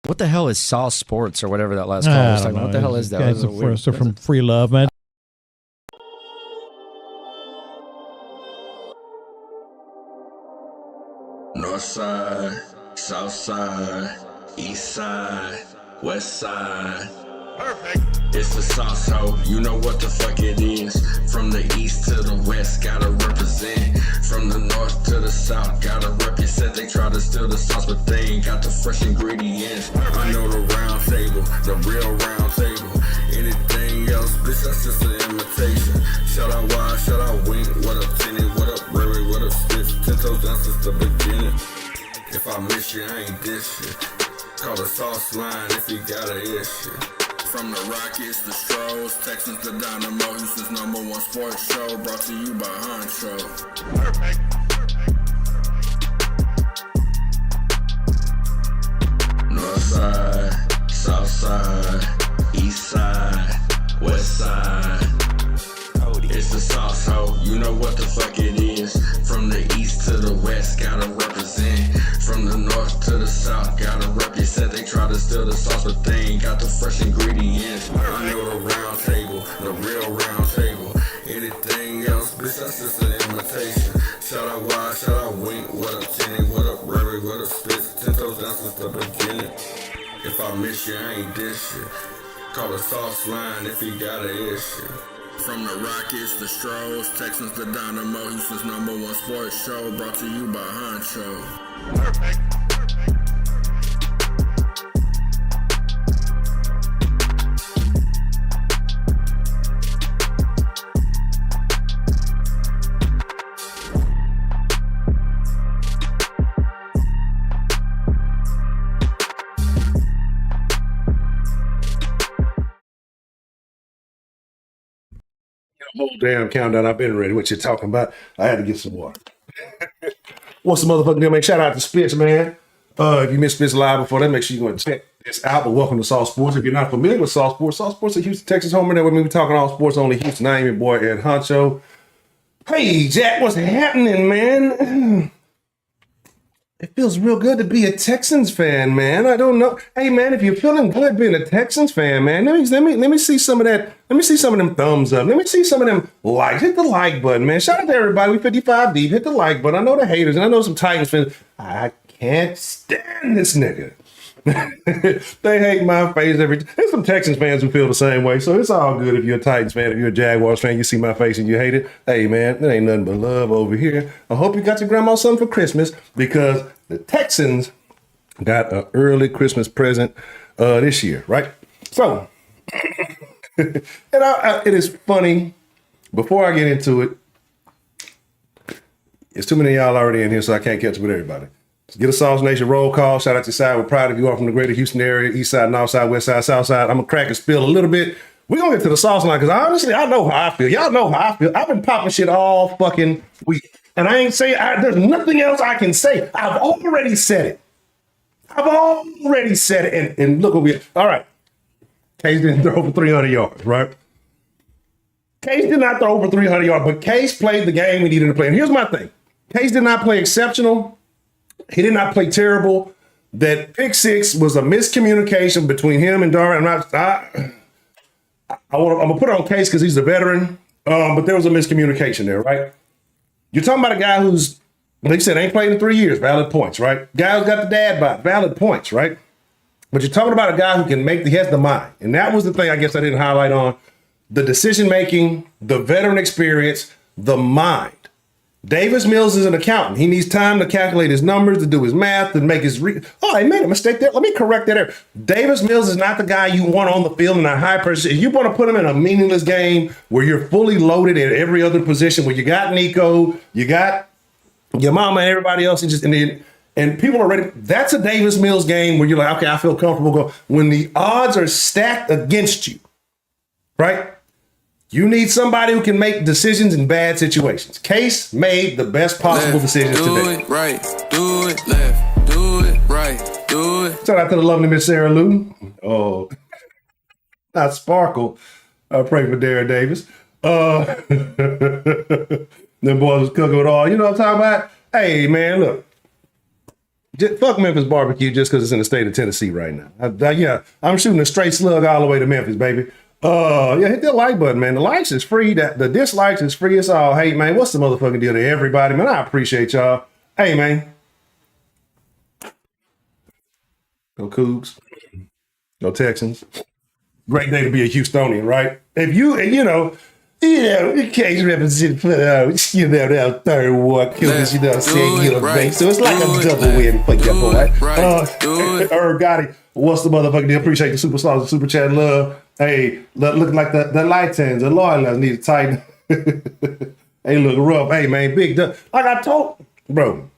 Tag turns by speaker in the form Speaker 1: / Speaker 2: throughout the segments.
Speaker 1: What the hell is Sauce Sports or whatever that last call was talking about? What the hell is that?
Speaker 2: Guys are from Free Love, man.
Speaker 3: North side, south side, east side, west side. Perfect. It's the sauce ho, you know what the fuck it is. From the east to the west, gotta represent. From the north to the south, gotta represent. They try to steal the sauce, but they ain't got the fresh ingredients. I know the round table, the real round table. Anything else, bitch, that's just an imitation. Shout out Wide, shout out Wink, what up Tenny, what up Rary, what up Stitch. 10 toes down since the beginning. If I miss you, I ain't this shit. Call the sauce line if you got a issue. From the Rockets, the Stros, Texans, the Dynamo, Houston's #1 sports show, brought to you by Honcho. Perfect. North side, south side, east side, west side. It's the sauce ho, you know what the fuck it is. From the east to the west, gotta represent. From the north to the south, gotta represent. They try to steal the sauce, but they ain't got the fresh ingredients. I know the round table, the real round table. Anything else, bitch, that's just an imitation. Shout out Wide, shout out Wink, what up Tenny, what up Rary, what up Spitz. 10 toes down since the beginning. If I miss you, I ain't this shit. Call the sauce line if you got an issue. From the Rockets, the Stros, Texans, the Dynamo, Houston's #1 sports show, brought to you by Honcho. Perfect.
Speaker 4: Whole damn countdown. I've been ready. What you talking about? I had to get some water. What's the motherfucking deal, man? Shout out to Spitz, man. If you missed Spitz live before that, make sure you go and check this out. But welcome to Sauce Sports. If you're not familiar with Sauce Sports is Houston, Texas home. There with me, we talking all sports, only Houston. I am your boy Ed Honcho. Hey Jack, what's happening, man? It feels real good to be a Texans fan, man. I don't know. Hey, man, if you're feeling good being a Texans fan, man, let me see some of that. Let me see some of them thumbs up. Let me see some of them likes. Hit the like button, man. Shout out to everybody. We 55 deep. Hit the like button. I know the haters, and I know some Titans fans. I can't stand this nigga. They hate my face every time. There's some Texans fans who feel the same way, so it's all good if you're a Titans fan. If you're a Jaguars fan, you see my face and you hate it. Hey, man, there ain't nothing but love over here. I hope you got your grandma something for Christmas because the Texans got an early Christmas present this year, right? So, and it is funny. Before I get into it, there's too many of y'all already in here, so I can't catch up with everybody. Get a Sauce Nation roll call. Shout out to side. We're proud of you all from the greater Houston area, east side, north side, west side, south side. I'm going to crack and spill a little bit. We're going to get to the sauce line because honestly, I know how I feel. Y'all know how I feel. I've been popping shit all fucking week. And I ain't saying, there's nothing else I can say. I've already said it. And look what we, all right. Case didn't throw for 300 yards, right? Case did not throw for 300 yards, but Case played the game we needed to play. And here's my thing. Case did not play exceptional. He did not play terrible. That pick six was a miscommunication between him and Darwin. I'm going to put it on Case because he's a veteran, but there was a miscommunication there, right? You're talking about a guy who's, like you said, ain't played in 3 years, valid points, right? Guy who's got the dad bod, valid points, right? But you're talking about a guy who can he has the mind. And that was the thing I guess I didn't highlight on. The decision-making, the veteran experience, the mind. Davis Mills is an accountant. He needs time to calculate his numbers, to do his math, to make his I made a mistake there. Let me correct that error. Davis Mills is not the guy you want on the field in a high pressure. If you want to put him in a meaningless game where you're fully loaded at every other position, where you got Nico, you got your mama and everybody else, and people are ready. That's a Davis Mills game where you're like, okay, I feel comfortable going. When the odds are stacked against you, right? You need somebody who can make decisions in bad situations. Case made the best possible decisions today.
Speaker 3: Do it right, do it left, do it right, do it.
Speaker 4: Shout out to the lovely Miss Sarah Lou. Oh, not Sparkle. I pray for Darren Davis. Them boys was cooking with all. You know what I'm talking about? Hey, man, look. Fuck Memphis barbecue just because it's in the state of Tennessee right now. Yeah, I'm shooting a straight slug all the way to Memphis, baby. Yeah, hit that like button, man. The likes is free. The dislikes is free. It's all hate, man. What's the motherfucking deal to everybody, man? I appreciate y'all. Hey, man. Go Cougs. Go Texans. Great day to be a Houstonian, right? If Case represent for that third ward killers, saying right. So it's like a double win for your boy. Rd Gotti, what's the motherfucking deal? Appreciate the super stars, the super chat love. Hey, looking like the light-tens, the loyalists need to tighten. Hey, look rough. Hey, man, big duck. Like I told, bro.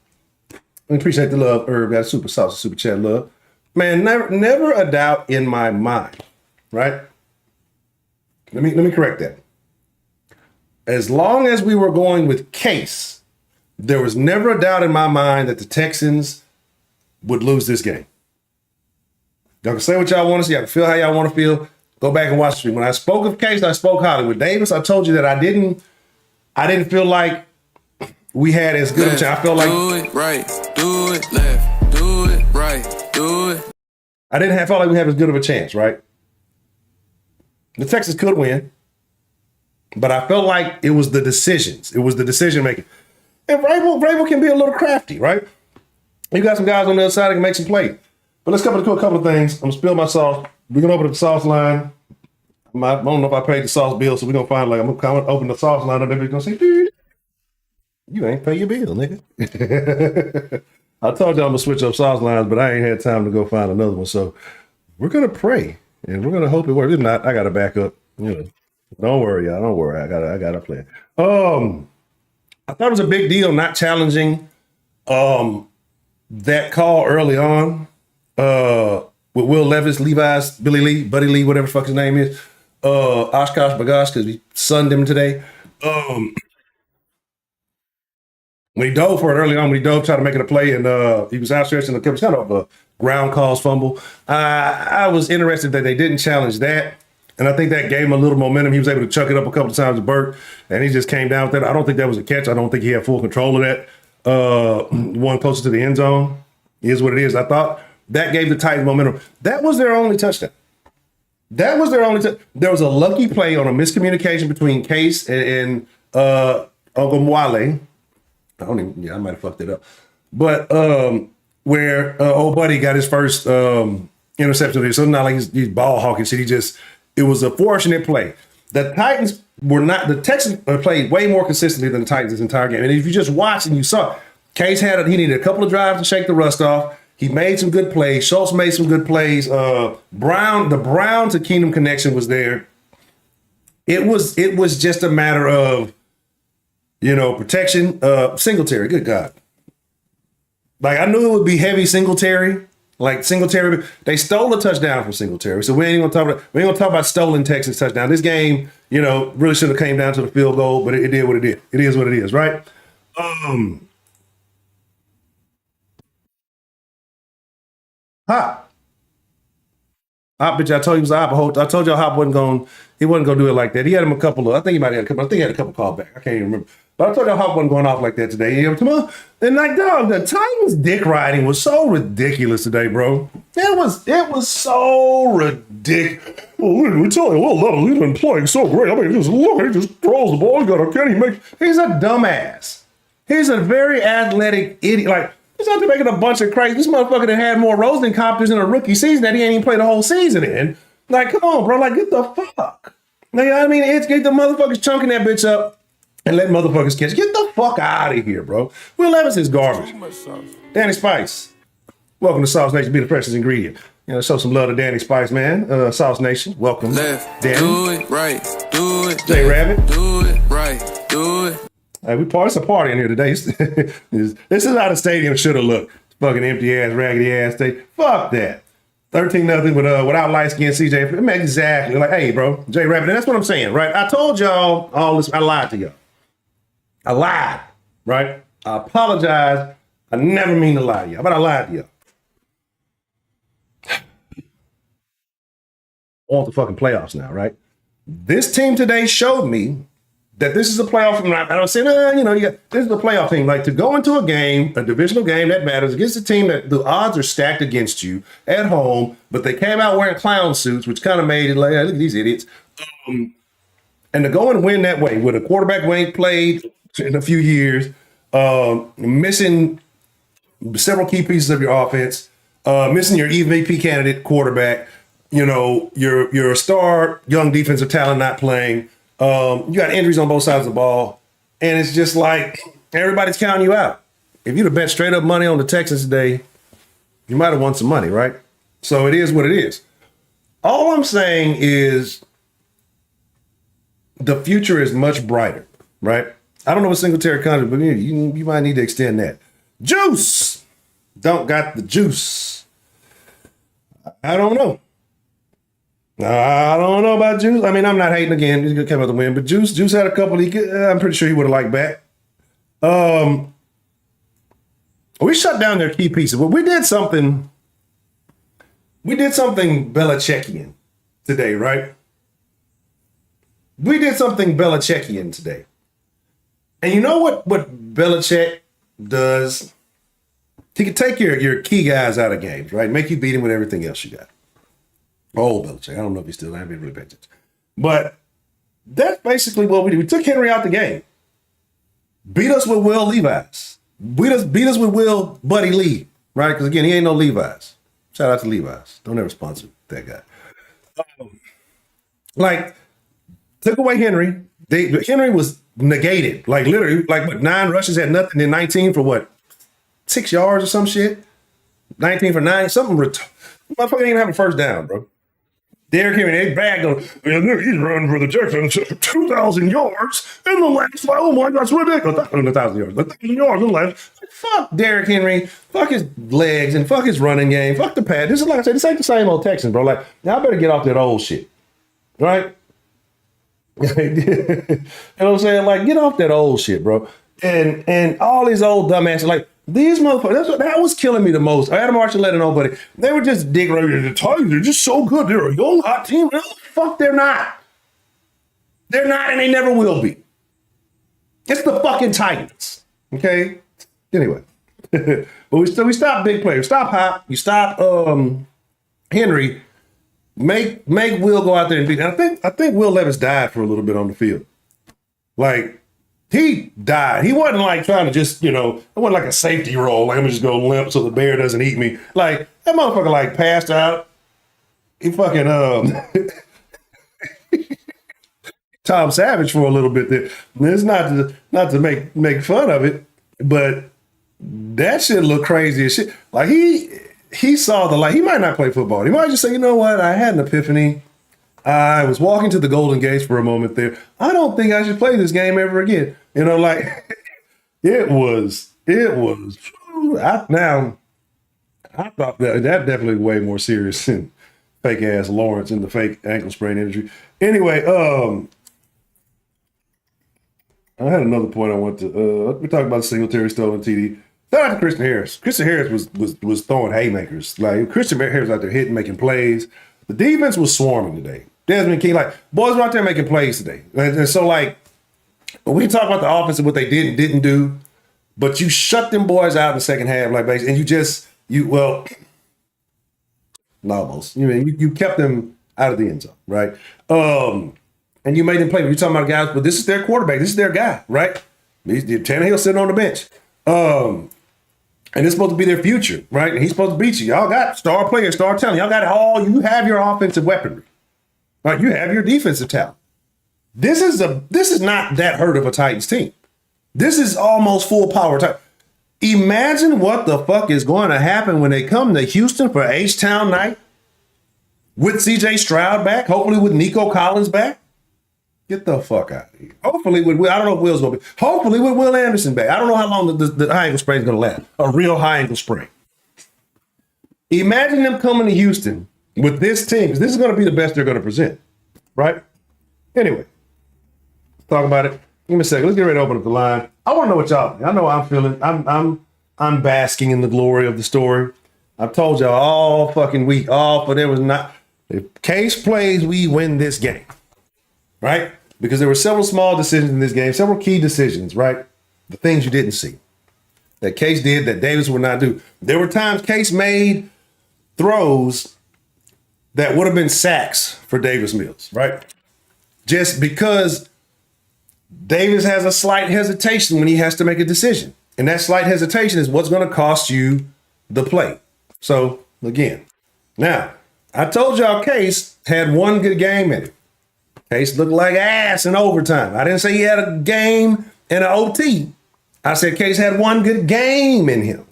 Speaker 4: I appreciate the love, Rd. Got super sauce, super chat love. Man, never a doubt in my mind, right? Let me correct that. As long as we were going with Case, there was never a doubt in my mind that the Texans would lose this game. Y'all can say what y'all want to say. Y'all can feel how y'all want to feel. Go back and watch the stream. When I spoke of Case, I spoke Hollywood Davis. I told you that I didn't feel like we had as good of a chance. I felt like
Speaker 3: do it right, do it left, do it right, do it.
Speaker 4: I didn't feel like we had as good of a chance, right? The Texans could win. But I felt like it was the decisions. It was the decision making. And Vrabel can be a little crafty, right? You got some guys on the other side that can make some plays. But let's cover a couple of things. I'm going to spill my sauce. We're going to open up the sauce line. I don't know if I paid the sauce bill, so we're going to find I'm going to open the sauce line and everybody's going to say, dude, you ain't pay your bill, nigga. I told y'all I'm going to switch up sauce lines, but I ain't had time to go find another one. So we're going to pray and we're going to hope it works. If not, I got to back up, Don't worry, y'all. Don't worry. I got a plan. I thought it was a big deal not challenging that call early on with Will Levis, Levi's, Billy Lee, Buddy Lee, whatever the fuck his name is. Oshkosh Bagosh, because we sunned him today. When he dove for it early on, tried to make it a play, and he was outstretching the kind of a ground calls fumble. I was interested that they didn't challenge that. And I think that gave him a little momentum. He was able to chuck it up a couple of times to Burke, and he just came down with that. I don't think that was a catch. I don't think he had full control of that. One closer to the end zone is what it is. I thought that gave the Titans momentum. That was their only touchdown. There was a lucky play on a miscommunication between Case and Uncle Mwale. I might have fucked it up. But where old buddy got his first interception. So it's not like he's ball hawking shit. It was a fortunate play. The Texans played way more consistently than the Titans this entire game. And if you just watched and you saw, Case he needed a couple of drives to shake the rust off. He made some good plays. Schultz made some good plays. The Brown to Keenum connection was there. It was just a matter of, protection. Singletary, good God. Like, I knew it would be heavy Singletary. Like Singletary, they stole a touchdown from Singletary. So we ain't gonna talk about stolen Texans touchdown. This game, really should have came down to the field goal, but it did what it did. It is what it is, right? Hop, bitch, I told you it was Hop. I told y'all Hop wasn't gonna do it like that. He had him a couple of, I think he had a couple callbacks. I can't even remember. But I told y'all Hop wasn't going off like that today. And like, dog, the Titans dick riding was so ridiculous today, bro. It was so ridiculous. Well, we tell you, Levis, he's been playing so great. I mean, he just throws the ball. He's a dumbass. He's a very athletic idiot. Like, he's out there making a bunch of crazy. This motherfucker that had more Rosencopters in a rookie season that he ain't even played the whole season in. Like, come on, bro. Like, get the fuck. Like, I mean, get the motherfuckers chunking that bitch up. And let motherfuckers catch. Get the fuck out of here, bro. Will Levis is garbage. Danny Spice. Welcome to Sauce Nation. Be the precious ingredient. Show some love to Danny Spice, man. Sauce Nation. Welcome.
Speaker 3: Left,
Speaker 4: Danny.
Speaker 3: do it right. Do it.
Speaker 4: J Rabbit.
Speaker 3: Do it right. Do it.
Speaker 4: Hey, it's a party in here today. This is how the stadium should have looked. Fucking empty ass, raggedy ass state. Fuck that. 13-0 without light skin CJ. Exactly. Like, hey, bro, J Rabbit. And that's what I'm saying, right? I told y'all all this. I lied to y'all. I lied, right? I apologize. I never mean to lie to y'all, but I lied to y'all. On the fucking playoffs now, right? This team today showed me that this is a playoff. I don't say, this is a playoff team. Like to go into a game, a divisional game that matters against a team that the odds are stacked against you at home, but they came out wearing clown suits, which kind of made it like, look at these idiots. And to go and win that way with a quarterback who ain't played in a few years, missing several key pieces of your offense, missing your MVP candidate quarterback, your star young defensive talent not playing. You got injuries on both sides of the ball. And it's just like everybody's counting you out. If you'd have bet straight up money on the Texans today, you might have won some money, right? So it is what it is. All I'm saying is the future is much brighter, right? I don't know what Singletary comes, but you might need to extend that. Juice! Don't got the juice. I don't know. I don't know about Juice. I mean, I'm not hating again. He's going to come out the win. But Juice had a couple. I'm pretty sure he would have liked back. We shut down their key pieces. Well, we did something Belichickian today, right? We did something Belichickian today. And you know what Belichick does? He can take your key guys out of games, right? Make you beat him with everything else you got. Old Belichick. I don't know if he's still. I haven't really paid attention. But that's basically what we did. We took Henry out the game. Beat us with Will Levi's. Beat us with Will Buddy Lee, right? Because again, he ain't no Levi's. Shout out to Levi's. Don't ever sponsor that guy. Took away Henry. Henry was negated. Like literally, 9 rushes, had nothing, then 19 for 6 yards or some shit? 19 for 9, something. Motherfucker didn't even have a first down, bro. Derrick Henry, they bagged on, he's running for the Texans 2,000 yards in the last, oh my God, that's ridiculous. 1,000 yards, 1,000 yards in the last. Fuck Derrick Henry, fuck his legs, and fuck his running game, fuck the pad. This is like I said, this ain't the same old Texans, bro. Like, now I better get off that old shit, right? You know what I'm saying? Like, get off that old shit, bro. And all these old dumbasses, like, these motherfuckers, that was killing me the most. Adam Archuleta and nobody. They were just digging around. The Titans are just so good. They're a young, hot team. No, fuck, they're not. They're not, and they never will be. It's the fucking Titans. Okay? Anyway. But we stop big players. Stop Hop. You stop Henry. Make Will go out there and beat. And I think Will Levis died for a little bit on the field. Like, he died. He wasn't like trying to just, it wasn't like a safety roll. Like, I'm just going to limp so the bear doesn't eat me. Like, that motherfucker, like, passed out. He fucking, Tom Savage for a little bit there. It's not to make fun of it, but that shit looked crazy as shit. Like, he saw the light. He might not play football. He might just say, you know what? I had an epiphany. I was walking to the Golden Gates for a moment there. I don't think I should play this game ever again. Like it was. I thought that definitely way more serious than fake ass Lawrence and the fake ankle sprain injury. Anyway, I had another point I want to. We talked about Singletary stolen TD. Shout out to Christian Harris. Christian Harris was throwing haymakers. Like Christian Harris out there hitting, making plays. The defense was swarming today. Desmond King, boys were out there making plays today. And so, we talk about the offense and what they did and didn't do, but you shut them boys out in the second half, and you kept them out of the end zone, right? And you made them play. You're talking about guys, but this is their quarterback. This is their guy, right? Tannehill sitting on the bench. And it's supposed to be their future, right? And he's supposed to beat you. Y'all got star players, star talent. Y'all got it all. You have your offensive weaponry. Right? You have your defensive talent. This is not that hurt of a Titans team. This is almost full power. Imagine what the fuck is going to happen when they come to Houston for H-Town night with CJ Stroud back, hopefully with Nico Collins back. Get the fuck out of here. Hopefully with Will, I don't know if Will's going to be. Hopefully with Will Anderson back. I don't know how long the high ankle sprain is going to last. A real high ankle sprain. Imagine them coming to Houston with this team, because this is going to be the best they're going to present, right? Anyway, let's talk about it. Give me a second. Let's get ready to open up the line. I want to know what y'all think. I know how I'm feeling. I'm basking in the glory of the story. I've told y'all all fucking week, but there was not. If Case plays, we win this game, right? because there were several small decisions in this game, several key decisions, right? The things you didn't see that Case did that Davis would not do. There were times Case made throws that would have been sacks for Davis Mills, right? Just because Davis has a slight hesitation when he has to make a decision. And that slight hesitation is what's going to cost you the play. So, again, now, I told y'all Case had one good game in it. Case looked like ass in overtime. I didn't say he had a game in an OT. I said Case had one good game in him.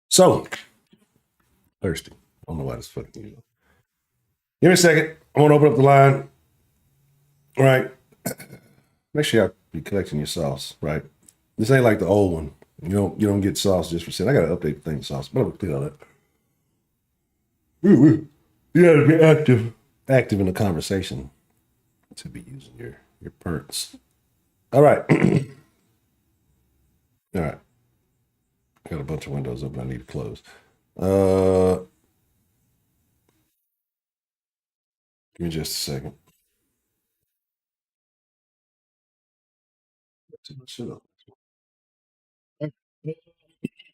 Speaker 4: So, thirsty. I don't know why this fucking you know. Give me a second. I want to open up the line. All right. Make sure y'all be collecting your sauce, right? This ain't like the old one. You don't get sauce just for sale. I gotta update the thing sauce, but I'm gonna clear all that. You gotta be active in the conversation to be using your perks. All right. All right. Got a bunch of windows open I need to close. Give me just a second.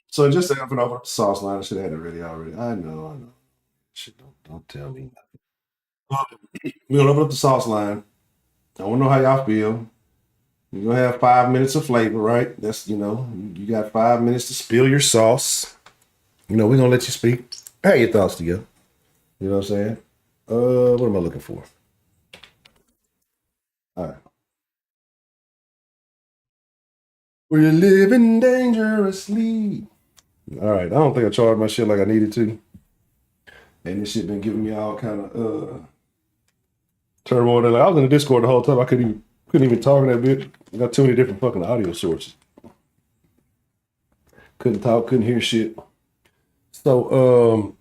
Speaker 4: So just to open up the sauce line, I should have had it ready already. I know. Shit, don't tell me nothing. We're gonna open up the sauce line. I wanna know how y'all feel. You're gonna have 5 minutes of flavor, right? That's you got 5 minutes to spill your sauce. We're gonna let you speak. Have your thoughts together. You know what I'm saying? What am I looking for? All right. We're living dangerously. All right. I don't think I charged my shit like I needed to. And this shit been giving me all kind of turmoil. Like, I was in the Discord the whole time. I couldn't even talk in that bit. I got too many different fucking audio sources. Couldn't talk, couldn't hear shit. So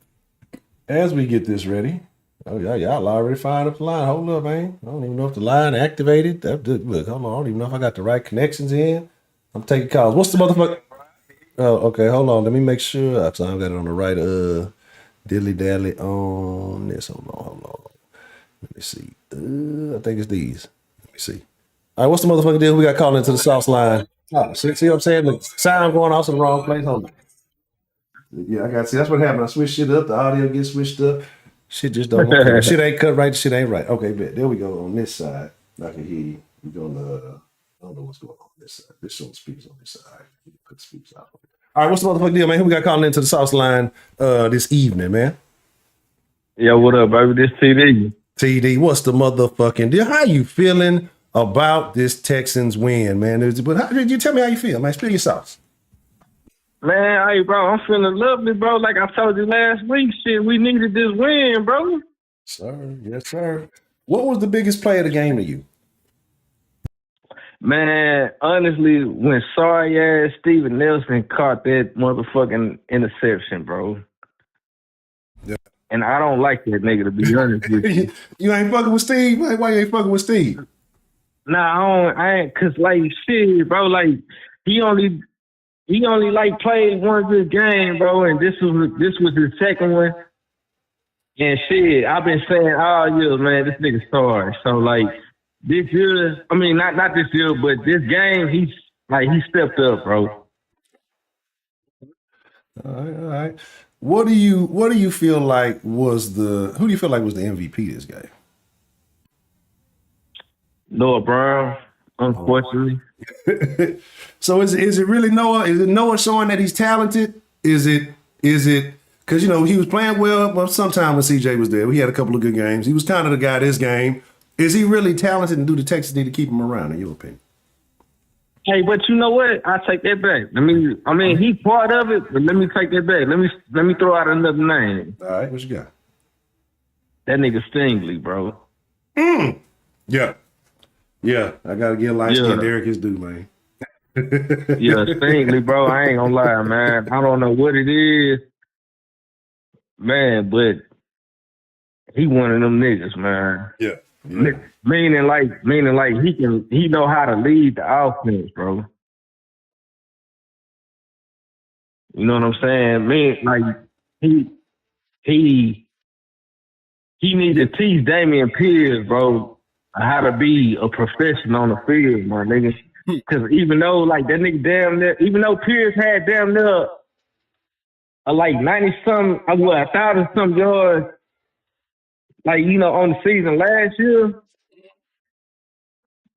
Speaker 4: as we get this ready, oh yeah, y'all already fired up the line. Hold up, man. I don't even know if the line activated. Look, hold on. I don't even know if I got the right connections in. I'm taking calls. What's the motherfucker? Oh, okay. Hold on. Let me make sure. I've got it on the right. Diddly dally on this. Hold on. Let me see. I think it's these. Let me see. All right. What's the motherfucking deal? We got called into the sauce line. Oh, see what I'm saying? The sound going off in the wrong place. Hold on. Yeah, I got to see. That's what happened. I switched shit up. The audio gets switched up. Shit just don't work. Shit ain't cut right. Shit ain't right. Okay, bet. There we go. On this side, I can hear you. We going to. I don't know what's going on this side. This showing speakers on this side. Put the speakers out. All right, what's the motherfucking deal, man? Who we got calling into the sauce line this evening, man?
Speaker 5: Yo, what up, baby? This TD.
Speaker 4: TD, what's the motherfucking deal? How you feeling about this Texans win, man? But how did you tell me how you feel, man? Spill your sauce.
Speaker 5: Man, hey, bro, I'm feeling lovely, bro. Like I told you last week, shit, we needed this win, bro.
Speaker 4: Sir, yes, sir. What was the biggest play of the game to you?
Speaker 5: Man, honestly, when sorry ass Steven Nelson caught that motherfucking interception, bro.
Speaker 4: Yeah.
Speaker 5: And I don't like that nigga, to be honest with you.
Speaker 4: You ain't fucking with Steve? Why you ain't fucking with Steve?
Speaker 5: Nah, I ain't, cause like shit, bro. Like he only like played one good game, bro, and this was his second one. And shit, I've been saying all year, man, this nigga sorry. So like. This year, I mean, not this year, but this game, he stepped up, bro.
Speaker 4: All right. What do you feel like was the MVP this game?
Speaker 5: Noah Brown, unfortunately.
Speaker 4: So is it really Noah? Is it Noah showing that he's talented? Is it because he was playing well sometime when CJ was there. We had a couple of good games. He was kind of the guy this game. Is he really talented, and do the Texans need to keep him around, in your opinion?
Speaker 5: Hey, but you know what? I take that back. I mean, he's part of it, but let me take that back. Let me throw out another name.
Speaker 4: All right, what you got?
Speaker 5: That nigga Stingley, bro.
Speaker 4: Yeah. I gotta give light-skinned Derek his due, man.
Speaker 5: Yeah, Stingley, bro. I ain't gonna lie, man. I don't know what it is, man, but he one of them niggas, man.
Speaker 4: Yeah.
Speaker 5: Meaning like he know how to lead the offense, bro. You know what I'm saying? Like he he need to teach Damian Pierce, bro, how to be a professional on the field, my nigga. Because even though, like, that nigga damn near, even though Pierce had damn near like 90-something, 1,000-something yards, like, you know, on the season last year,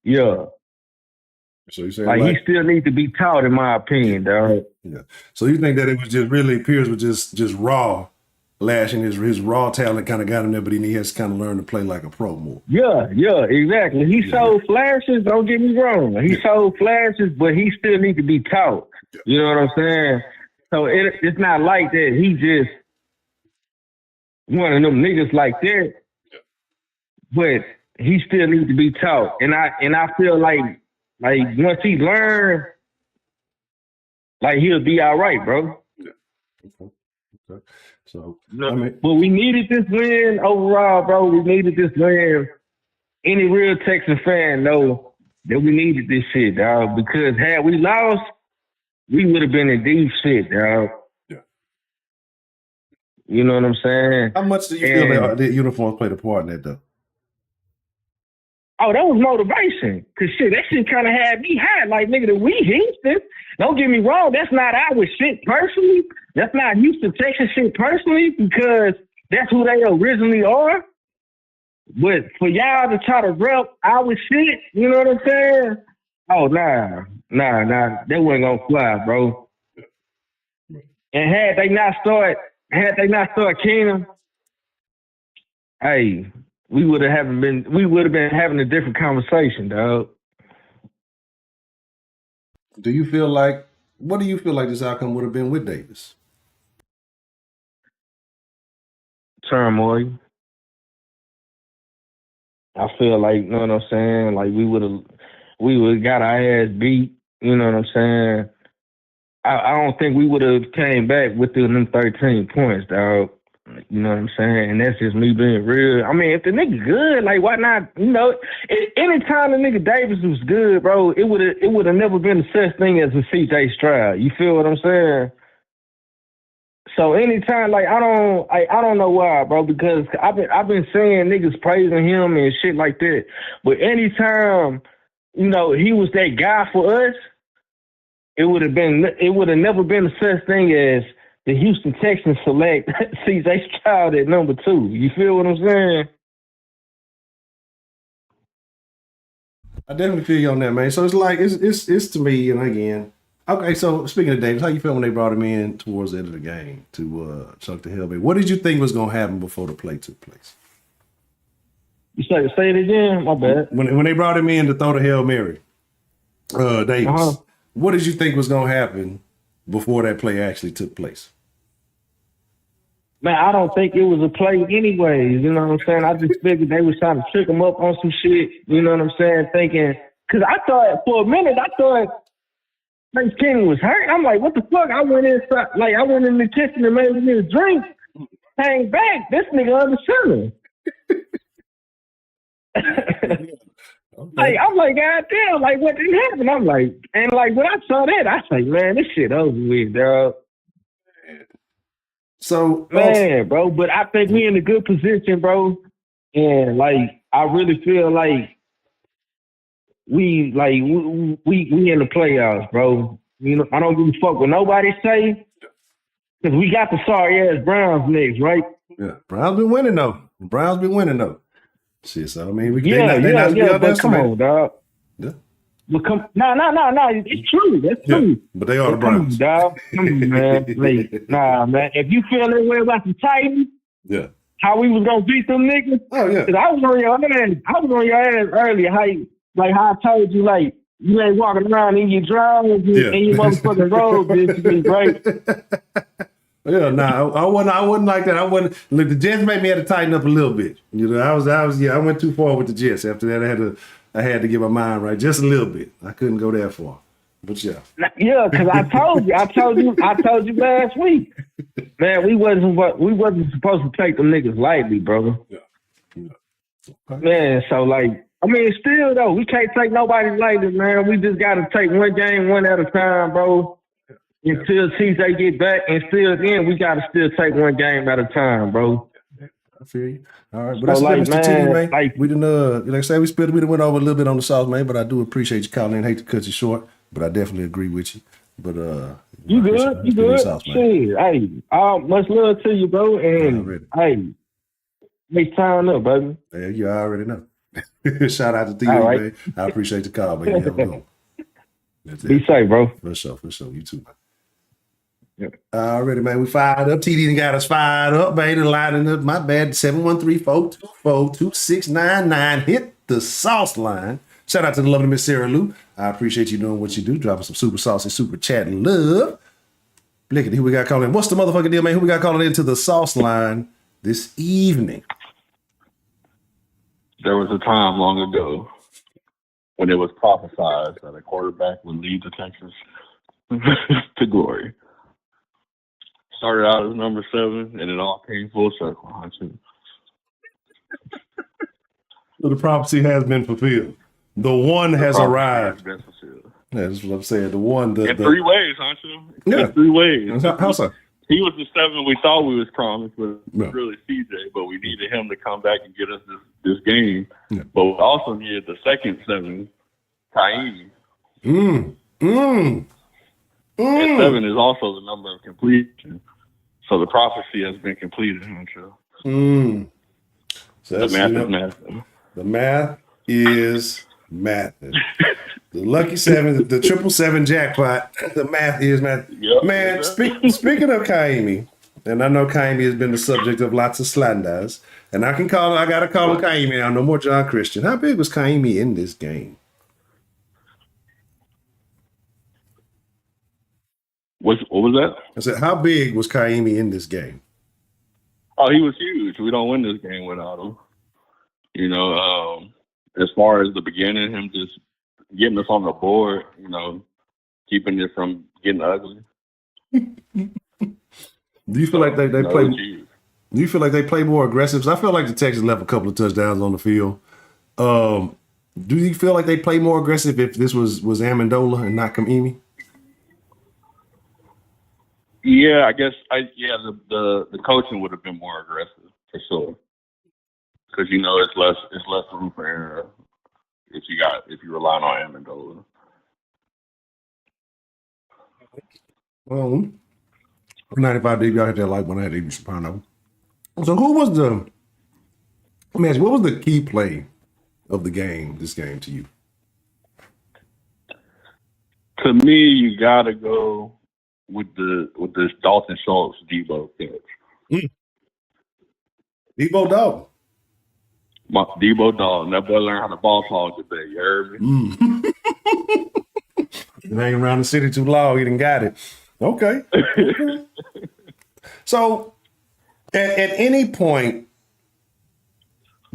Speaker 5: yeah.
Speaker 4: So you saying
Speaker 5: like he still needs to be taught, in my opinion, dog.
Speaker 4: Yeah. So you think that it was just really Pierce was just raw, lashing his raw talent kind of got him there, but he has to kind of learn to play like a pro more.
Speaker 5: Yeah, exactly. He showed flashes. Don't get me wrong. He showed flashes, but he still needs to be taught. Yeah. You know what I'm saying? So it's not like that. He just one of them niggas like that, but he still needs to be taught. And I feel like once he learns, like he'll be all right, bro.
Speaker 4: Yeah. Okay. So,
Speaker 5: but we needed this win overall, bro. We needed this win. Any real Texan fan know that we needed this shit, dog. Because had we lost, we would have been in deep shit, dog.
Speaker 4: Yeah.
Speaker 5: You know what I'm saying?
Speaker 4: How much do you feel that the uniforms played a part in that, though?
Speaker 5: Oh, that was motivation. Cause shit, that shit kind of had me high. Like, nigga, we Houston. Don't get me wrong. That's not our shit personally. That's not Houston, Texas shit personally, because that's who they originally are. But for y'all to try to rep our shit, you know what I'm saying? Oh, nah. That wasn't gonna fly, bro. And had they not started Keenum, hey, we would have been having a different conversation, dog.
Speaker 4: What do you feel like this outcome would have been with Davis?
Speaker 5: Turmoil. I feel like, you know what I'm saying? Like we would have got our ass beat, you know what I'm saying? I don't think we would have came back with them 13 points, dog. You know what I'm saying? And that's just me being real. I mean, if the nigga good, like, why not? You know, anytime the nigga Davis was good, bro, it would have never been such thing as a CJ Stroud. You feel what I'm saying? So anytime, like, I don't know why, bro, because I've been seeing niggas praising him and shit like that. But anytime, you know, he was that guy for us, it would have never been a such thing as the Houston Texans select CJ Stroud at number 2. You feel what I'm saying?
Speaker 4: I definitely feel you on that, man. So it's like it's to me, and again, okay. So speaking of Davis, how you feel when they brought him in towards the end of the game to chuck the hell? What did you think was going to happen before the play took place?
Speaker 5: You say it again. My bad.
Speaker 4: When they brought him in to throw the Hail Mary, Davis, what did you think was going to happen before that play actually took place?
Speaker 5: Man, I don't think it was a play anyways, you know what I'm saying? I just figured they was trying to trick him up on some shit, you know what I'm saying? Thinking, because I thought, for a minute, Mace King was hurt. I'm like, what the fuck? I went in the kitchen and made me a drink, came back, this nigga on the center. Like, I'm like, God damn, like, what didn't happen? I'm like, and like, when I saw that, I was like, man, this shit over with, dog.
Speaker 4: So,
Speaker 5: man, bro, but I think we in a good position, bro. And like, I really feel like we in the playoffs, bro. You know, I don't give a fuck what nobody say, because we got the sorry ass Browns next, right?
Speaker 4: Yeah, Browns been winning though. Shit, so I mean,
Speaker 5: but come on, dog.
Speaker 4: Yeah.
Speaker 5: But no, it's true. That's true.
Speaker 4: Yeah, but they are the Browns.
Speaker 5: Come on, dog. Come on, man. Like, nah, man. If you feel that way about the Titans,
Speaker 4: yeah,
Speaker 5: how we was gonna beat them niggas?
Speaker 4: Oh yeah.
Speaker 5: Cause I was on your ass earlier. How I told you, like, you ain't walking around in your drawers and your motherfucking robe, bitch, right?
Speaker 4: Yeah, I wasn't like that. Look, the Jets made me have to tighten up a little bit. You know, I went too far with the Jets. After that, I had to get my mind right just a little bit. I couldn't go that far. But yeah.
Speaker 5: Yeah, because I told you last week. Man, we wasn't supposed to take them niggas lightly, bro.
Speaker 4: Yeah. Okay.
Speaker 5: Man, so like, I mean, still though, we can't take nobody lightly, man. We just gotta take one game one at a time, bro. Until TJ get back, and still then we gotta still take one game at a time, bro.
Speaker 4: I feel you. All right, but
Speaker 5: So,
Speaker 4: that's
Speaker 5: like,
Speaker 4: Mr. TD,
Speaker 5: man,
Speaker 4: man.
Speaker 5: like,
Speaker 4: We didn't, like I said, we went over a little bit on the sauce, man. But I do appreciate you calling in. Hate to cut you short, but I definitely agree with you. But
Speaker 5: you
Speaker 4: appreciate
Speaker 5: good? You good?
Speaker 4: sauce, man.
Speaker 5: Shit, hey, much love to you, bro. And hey, make time up, baby.
Speaker 4: Yeah, you already know. Shout out to TD,
Speaker 5: right.
Speaker 4: man. I appreciate the call, man. You have a good one.
Speaker 5: Be safe, bro.
Speaker 4: For sure. You too, man.
Speaker 5: Yep.
Speaker 4: Already, man. We fired up. TD got us fired up, man. Lining up. My bad. 713-424-2699. Hit the sauce line. Shout out to the lovely Miss Sarah Lou. I appreciate you doing what you do. Dropping some super saucy, super chat and love. Blickety, who we got calling in? What's the motherfucking deal, man? Who we got calling into the sauce line this evening?
Speaker 6: There was a time long ago when it was prophesied that a quarterback would lead the Texans to glory. Started out as number 7, and it all came full circle.
Speaker 4: So the prophecy has been fulfilled. The one has arrived.
Speaker 6: Been fulfilled.
Speaker 4: Yeah, that's what I'm saying. The one.
Speaker 6: In 3 ways, honcho.
Speaker 4: Yeah.
Speaker 6: In 3 ways.
Speaker 4: How so?
Speaker 6: He was the 7 we thought we was promised, but
Speaker 4: No.
Speaker 6: really CJ. But we needed him to come back and get us this game.
Speaker 4: Yeah.
Speaker 6: But we also needed the second 7, Kaimi. And 7 is also the number of completion. So the prophecy has been completed, honcho.
Speaker 4: So
Speaker 6: The math is math.
Speaker 4: The math is math. The lucky 7, the 777 jackpot. The math is math.
Speaker 6: Yep.
Speaker 4: Man, speaking of Kaimi, and I know Kaimi has been the subject of lots of slanders, and I gotta call him Kaimi now. No more John Christian. How big was Kaimi in this game?
Speaker 6: What was that?
Speaker 4: I said, how big was Kaimi in this game?
Speaker 6: Oh, he was huge. We don't win this game without him. You know, as far as the beginning, him just getting us on the board, you know, keeping it from getting ugly.
Speaker 4: Do you feel like they play? Do you feel like they play more aggressive? 'Cause I feel like the Texans left a couple of touchdowns on the field. Do you feel like they play more aggressive if this was Amendola and not Kaimi?
Speaker 6: Yeah, I guess the coaching would have been more aggressive for sure. Because you know it's less room for error if you rely on Amendola.
Speaker 4: Well, 95 DB, I had that like when I had Adrian Soprano. So let me ask you, what was the key play of this game to you?
Speaker 6: To me, you gotta go with this Dalton Schultz Debo catch.
Speaker 4: Debo Dog.
Speaker 6: Debo Dog. That boy learned how to ball hog today. You heard me?
Speaker 4: Been hanging around the city too long. He done got it. Okay. So, at any point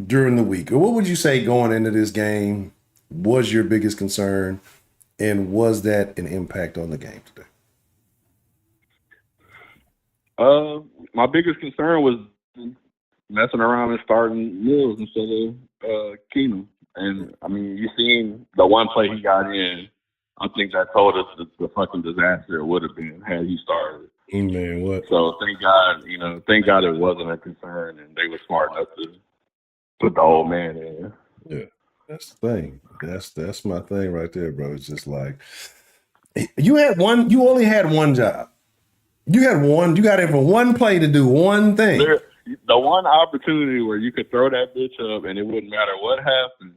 Speaker 4: during the week, or what would you say going into this game was your biggest concern, and was that an impact on the game today?
Speaker 6: My biggest concern was messing around and starting Mills instead of Keenum. And I mean, you seen the one play he got in. I think that told us the fucking disaster it would have been had he started.
Speaker 4: Man, what?
Speaker 6: So thank God it wasn't a concern, and they were smart enough to put the old man in.
Speaker 4: Yeah, that's the thing. That's my thing right there, bro. It's just like you only had one job. You got it for one play to do one thing.
Speaker 6: The one opportunity where you could throw that bitch up and it wouldn't matter what happened.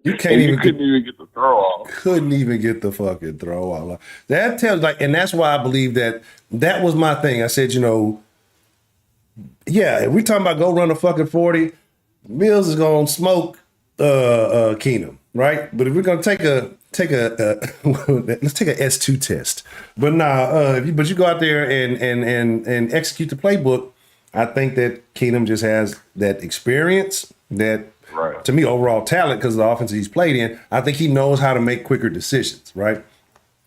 Speaker 4: You couldn't even get the throw off. Couldn't even get the fucking throw off. That tells and that's why I believe that was my thing. I said, if we're talking about go run a fucking 40, Mills is gonna smoke Keenum, right? But if we're gonna take a let's take an S2 test. But but you go out there and execute the playbook. I think that Keenum just has that experience, that to me overall talent because of the offense he's played in. I think he knows how to make quicker decisions, right?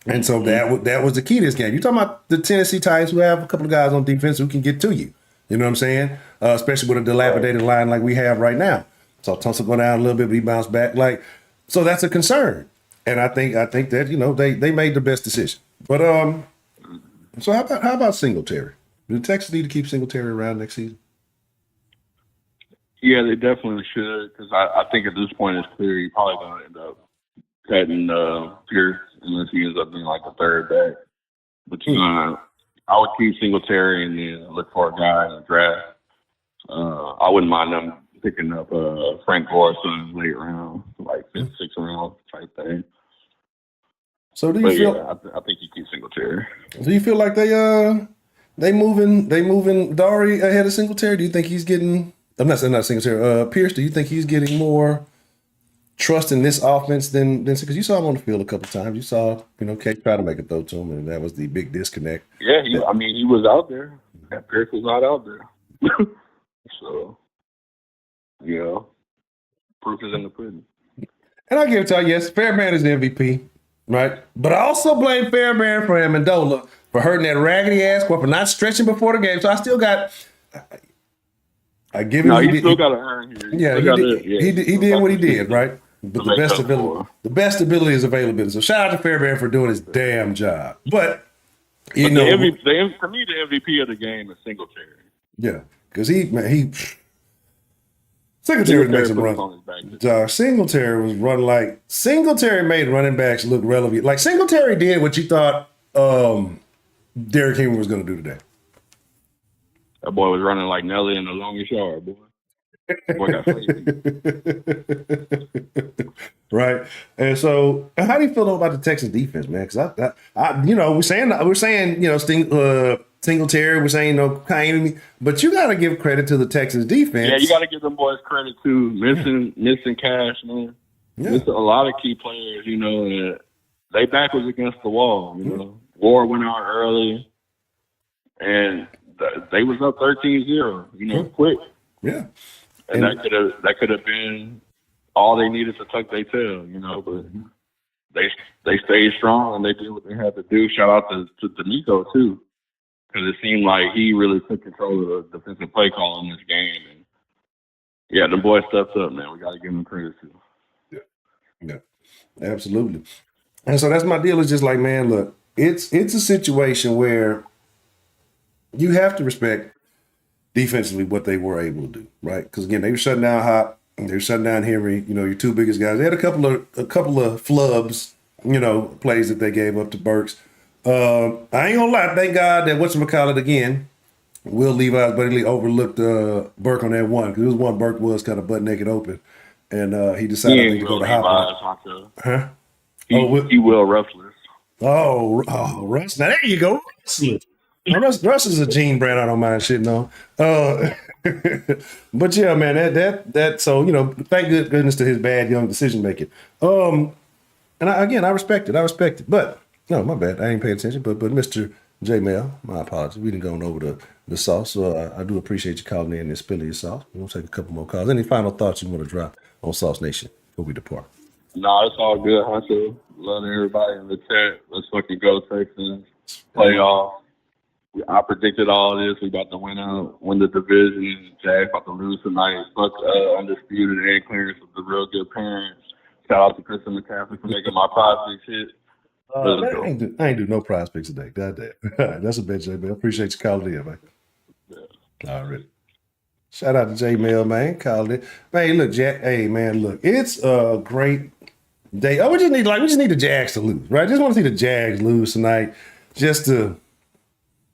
Speaker 4: And so that was the key to this game. You're talking about the Tennessee Titans who have a couple of guys on defense who can get to you. You know what I'm saying? Especially with a dilapidated line like we have right now. So Tunsil go down a little bit, but he bounced back. So that's a concern. And I think that they made the best decision. But so how about Singletary? Do the Texans need to keep Singletary around next season?
Speaker 6: Yeah, they definitely should, because I think at this point it's clear you're probably going to end up cutting Pierce unless he ends up being like a third back. But I would keep Singletary and then look for a guy in the draft. I wouldn't mind them picking up Frank Gore in the late round, like 5th, 6th round type thing.
Speaker 4: So do you feel?
Speaker 6: Yeah, I think you keep Singletary.
Speaker 4: Do you feel like they moving Dari ahead of Singletary? Do you think he's getting? I'm not saying not Singletary. Pierce, do you think he's getting more trust in this offense than because you saw him on the field a couple times? You saw Kate try to make a throw to him, and that was the big disconnect.
Speaker 6: Yeah, he was out there. Pierce was not out there. So, proof is in the pudding.
Speaker 4: And I give it to you, yes, Fairbairn is the MVP, right? But I also blame Fairbairn for Amendola for hurting that raggedy ass for not stretching before the game. So I still got. I give it.
Speaker 6: No, he still got to earn here.
Speaker 4: He did what he did, right? But the best ability is availability. So shout out to Fairbairn for doing his damn job. But
Speaker 6: for me, the MVP of the game is Singletary.
Speaker 4: Yeah, because Singletary makes him run. Singletary was run like Singletary made running backs look relevant. Like Singletary did what you thought Derrick Henry was going to do today.
Speaker 6: That boy was running like Nelly in the longest yard, boy. That boy got flavor.
Speaker 4: Right. And so, how do you feel about the Texans defense, man? Because we're saying Singletary, we're saying Kaimi, but you got to give credit to the Texans defense.
Speaker 6: Yeah, you got to give them boys credit too. Missing Cash, man. Yeah. Missing a lot of key players. And they back was against the wall. War went out early, and they was up 13-0. Quick.
Speaker 4: Yeah.
Speaker 6: And that could have been all they needed to tuck their tail, but they stayed strong and they did what they had to do. Shout out to D'Amico too, because it seemed like he really took control of the defensive play call in this game. And yeah, the boy stepped up, man. We got to give him credit too.
Speaker 4: Yeah, absolutely. And so that's my deal. Is just like, man, look, it's a situation where you have to respect defensively what they were able to do, right? Because again, they were shutting down Hop, they were shutting down Henry. Your two biggest guys. They had a couple of flubs, plays that they gave up to Burks. I ain't gonna lie, thank God that whatchamacallit again, Will Levi's buddy overlooked Burke on that one, because it was one Burke was kind of butt naked open, and he decided to go to Hop. Huh?
Speaker 6: He will Rufflers.
Speaker 4: Oh, Russ. Now there you go. Russ is a Gene Brand I don't mind shitting on. But yeah, man, that so thank goodness to his bad young decision making. And I respect it. But no, my bad, I ain't paying attention. But Mr. J Mel, my apologies. We didn't go over the sauce, so I do appreciate you calling in and spilling your sauce. We'll take a couple more calls. Any final thoughts you want to drop on Sauce Nation before we depart?
Speaker 6: No, it's all good, Honcho. Love everybody in the chat. Let's fucking go Texans. Playoff. I predicted all this. We about to win the division. Jags about to lose tonight. Fuck undisputed and clearance of the real good parents. Shout out to Kristen McCaffrey for making my prospects hit.
Speaker 4: I ain't do no prospects today. Goddamn. That's a bitch, J Mail. Appreciate you calling in, man. Yeah. Already. Shout out to J Mail, man. Called it. Man, look, Jack. Hey, man, look. It's a great day. We just need the Jags to lose, right? Just want to see the Jags lose tonight, just to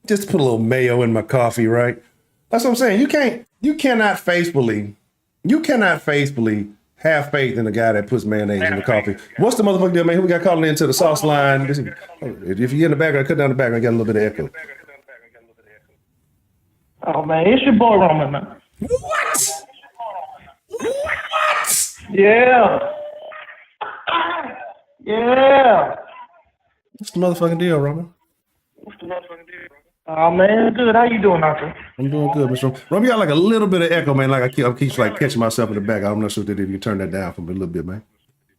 Speaker 4: put a little mayo in my coffee, right? That's what I'm saying. You cannot faithfully have faith in a guy that puts mayonnaise in the coffee. What's the motherfucker deal, man? Who we got calling into the sauce line? If you're in the background, cut down the background, got a little bit of echo.
Speaker 7: Oh, man, it's your boy Roman, man.
Speaker 4: What?
Speaker 7: Yeah.
Speaker 4: What's the motherfucking deal, Roman?
Speaker 7: Oh, man, good. How you doing out there?
Speaker 4: I'm doing good, Mr. Roman. You got like a little bit of echo, man. Like I keep like catching myself in the back. I'm not sure if you can turn that down for me a little bit, man.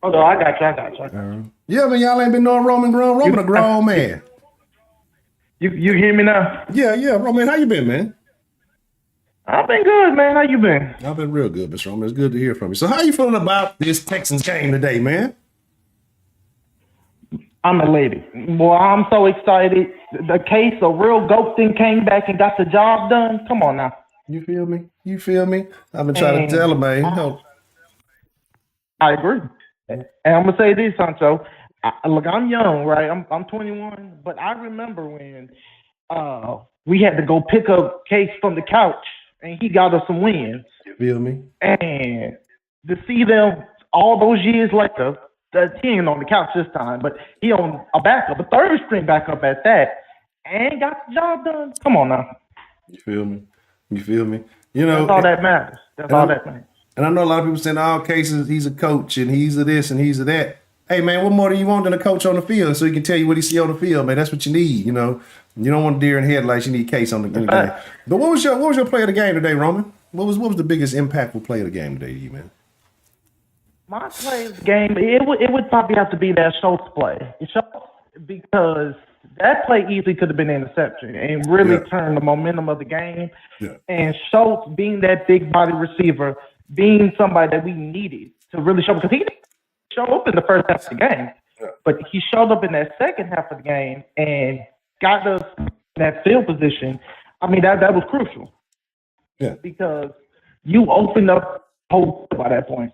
Speaker 7: Oh, no, I got you.
Speaker 4: Yeah, man, y'all ain't been knowing Roman grown. Roman a grown man.
Speaker 7: You hear me now?
Speaker 4: Yeah, Roman, how you been, man?
Speaker 7: I've been good, man. How you been?
Speaker 4: I've been real good, Mr. Roman. It's good to hear from you. So how you feeling about this Texans game today, man?
Speaker 7: I'm elated. Boy, I'm so excited. The case of real goat thing came back and got the job done. Come on now.
Speaker 4: You feel me? You feel me? I've been trying to tell him, man. No.
Speaker 7: I agree. And I'm gonna say this, Honcho. Look, I'm young, right? I'm 21, but I remember when we had to go pick up Case from the couch, and he got us some wins.
Speaker 4: You feel me?
Speaker 7: And to see them all those years later, he ain't on the couch this time, but he on a backup, a third string backup at that, and got the job done. Come on now.
Speaker 4: You feel me? You feel me? You know,
Speaker 7: That's all that matters. That's all that matters.
Speaker 4: And I know a lot of people saying, all cases, he's a coach and he's a this and he's a that. Hey, man, what more do you want than a coach on the field so he can tell you what he see on the field, man? That's what you need, you know. You don't want deer in headlights. You need Case on the game. But what was your play of the game today, Roman? What was the biggest impactful play of the game today to you, man?
Speaker 7: My play of the game, it would probably have to be that Schultz play. Because that play easily could have been an interception and really turned the momentum of the game.
Speaker 4: Yeah.
Speaker 7: And Schultz being that big body receiver, being somebody that we needed to really show, because he didn't show up in the first half of the game, but he showed up in that second half of the game and got us in that field position. I mean, that was crucial.
Speaker 4: Yeah.
Speaker 7: Because you opened up hope by that point.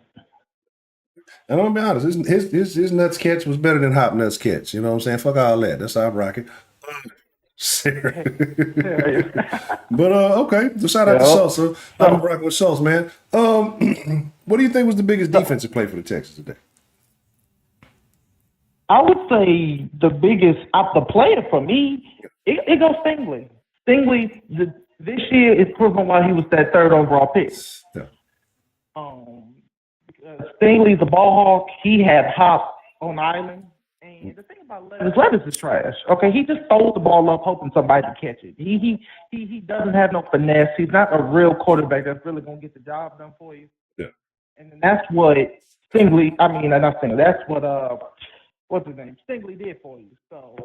Speaker 4: And I'm gonna be honest, his nuts catch was better than Hop Nuts catch. You know what I'm saying? Fuck all that. That's how I rock it. But okay. So shout out to Schultz. So I'm rocking with Schultz, man. What do you think was the biggest defensive play for the Texans today?
Speaker 7: I would say the biggest the player for me, it goes Stingley. Stingley this year is proven why he was that third overall pick.
Speaker 4: Yeah.
Speaker 7: Stingley's a ball hawk. He had Hop on island. And the thing about Levis is trash. Okay, he just throws the ball up hoping somebody can catch it. He doesn't have no finesse. He's not a real quarterback that's really gonna get the job done for you.
Speaker 4: Yeah.
Speaker 7: And that's what Stingley. I mean, not Stingley. That's what what's his name? Stingley did for you. So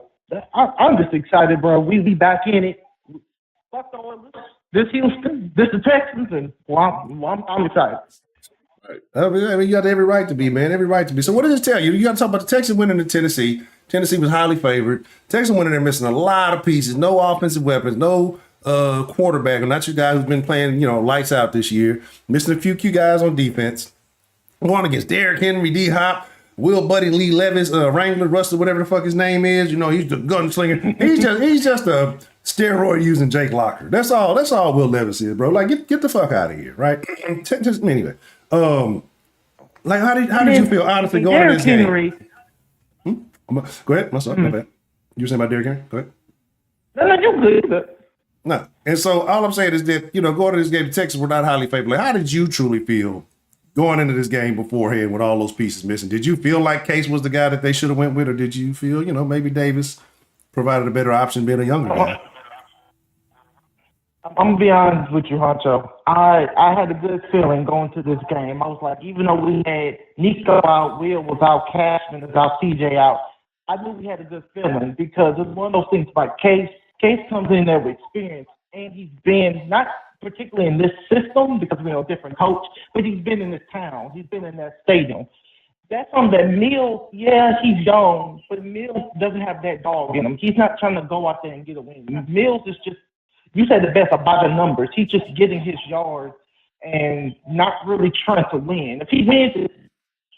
Speaker 7: I'm just excited, bro. We be back in it. Fuck the Oilers. This Houston. This the Texans, and I'm excited.
Speaker 4: Right. I mean, you got every right to be, man. Every right to be. So what does it tell you? You got to talk about the Texans winning to Tennessee. Tennessee was highly favored. Texans winning, they're missing a lot of pieces. No offensive weapons. No quarterback. Not your guy who's been playing, lights out this year. Missing a few key guys on defense. Going against Derrick Henry, D-Hop, Will Buddy, Lee Levis, Wrangler, Russell, whatever the fuck his name is. He's the gunslinger. He's just a steroid using Jake Locker. That's all Will Levis is, bro. Like, get the fuck out of here, right? Anyway. Like how did you feel honestly going into this game? Go ahead, my son. My bad. You were saying about Derrick Henry? Go ahead.
Speaker 7: No, you good.
Speaker 4: No, and so all I'm saying is that going to this game, the Texans were not highly favored. Like, how did you truly feel going into this game beforehand with all those pieces missing? Did you feel like Case was the guy that they should have went with, or did you feel maybe Davis provided a better option being a younger guy?
Speaker 7: I'm gonna be honest with you, Honcho. I had a good feeling going to this game. I was like, even though we had Nico out, Will was out, Cashman was out, CJ out, I knew we had a good feeling because it's one of those things like Case. Case comes in there with experience, and he's been not particularly in this system because we know a different coach, but he's been in this town. He's been in that stadium. That's on that Mills. Yeah, he's young, but Mills doesn't have that dog in him. He's not trying to go out there and get a win. Mills is just. You said the best about the numbers. He's just getting his yards and not really trying to win. If he wins,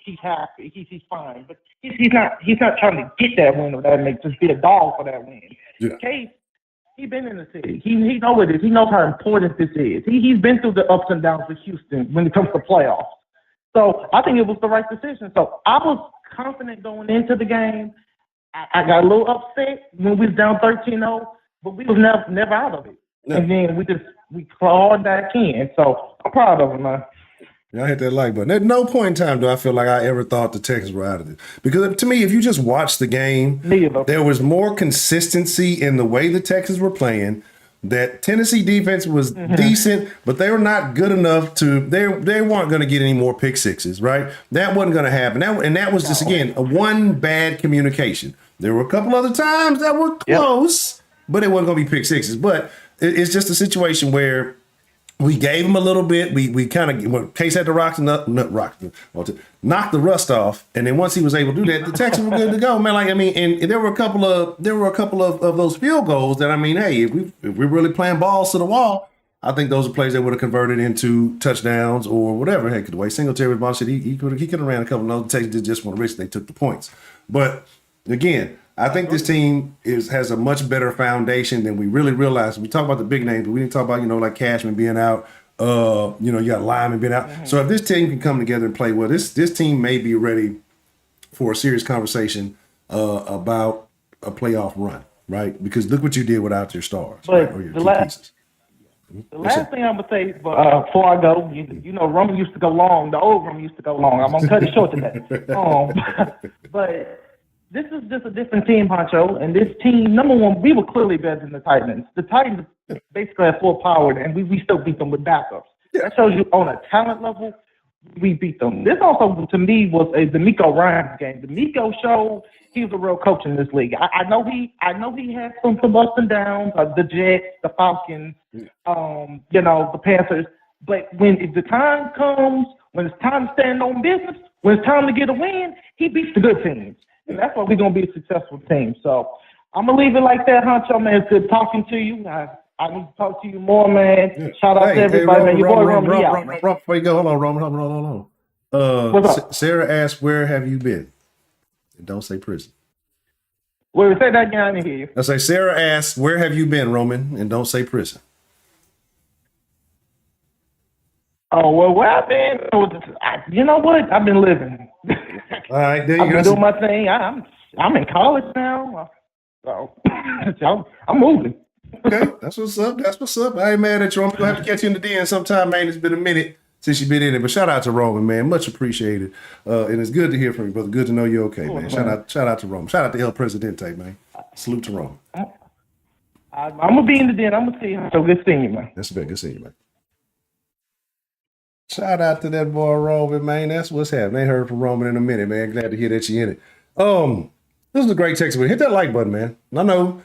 Speaker 7: he's happy. He's fine. But he's not trying to get that win or that makes just be a dog for that win.
Speaker 4: Yeah.
Speaker 7: Case, he's been in the city. He knows what it is. He knows how important this is. He's been through the ups and downs with Houston when it comes to playoffs. So I think it was the right decision. So I was confident going into the game. I got a little upset when we was down 13-0, but we was never out of it. Yeah. And then we clawed back in. So I'm proud of him, man.
Speaker 4: Yeah, I hit that like button. At no point in time do I feel like I ever thought the Texans were out of it. Because to me, if you just watch the game, there was more consistency in the way the Texans were playing. That Tennessee defense was decent, but they were not good enough to. They weren't going to get any more pick sixes, right? That wasn't going to happen. That was just again one bad communication. There were a couple other times that were close, but it wasn't going to be pick sixes. But it's just a situation where we gave him a little bit. We kind of Case had to knock the rust off, and then once he was able to do that, the Texans were good to go, man. Like and there were a couple of those field goals that hey, if we're really playing balls to the wall, I think those are plays that would have converted into touchdowns or whatever. Heck, the way Singletary was ball shit, he could have ran a couple of those. Texans just want to risk. They took the points. But again, I think this team has a much better foundation than we really realize. We talk about the big names, but we didn't talk about, like Cashman being out. You got Lyman being out. Mm-hmm. So if this team can come together and play well, this team may be ready for a serious conversation about a playoff run, right? Because look what you did without your stars,
Speaker 7: but
Speaker 4: right? Or your
Speaker 7: the
Speaker 4: key pieces.
Speaker 7: The last thing I'm gonna say before I go, Roman used to go long. The old Roman used to go long. I'm gonna cut it short today. But this is just a different team, Honcho. And this team, number one, we were clearly better than the Titans. The Titans basically had full power, and we still beat them with backups. That shows you on a talent level, we beat them. This also, to me, was a D'Amico Ryans game. D'Amico showed he's a real coach in this league. I know he had some ups and downs, the Jets, the Falcons, the Panthers. But when the time comes, when it's time to stand on business, when it's time to get a win, he beats the good teams. And that's why we're going to be a successful team. So I'm going to leave it like that, Honcho, man. It's good talking to you. I need to talk to you more, man. Yeah. Shout out to everybody, man. Your boy Roman.
Speaker 4: Before you go, hold on, Roman. What's up? Sarah asked, where have you been? And don't say prison.
Speaker 7: Wait, say that again. I didn't hear you.
Speaker 4: I say, Sarah asked, where have you been, Roman? And don't say prison.
Speaker 7: Oh, well, where I've been, you know what? I've been living.
Speaker 4: All right, there you go.
Speaker 7: I've been doing my thing. I'm in college now. So I'm moving.
Speaker 4: Okay, that's what's up. I ain't mad at you. I'm going to have to catch you in the den sometime, man. It's been a minute since you've been in it. But shout out to Roman, man. Much appreciated. And it's good to hear from you, brother. Good to know you're okay, man. Shout out to Roman. Shout out to El Presidente, man. Salute to Roman.
Speaker 7: I'm going to be in the den. I'm going to see you. So good seeing you, man.
Speaker 4: That's good. Good seeing you, man. Shout out to that boy Roman, man. That's what's happening. Ain't heard from Roman in a minute, man. Glad to hear that you're in it. This is a great text. Hit that like button, man. I know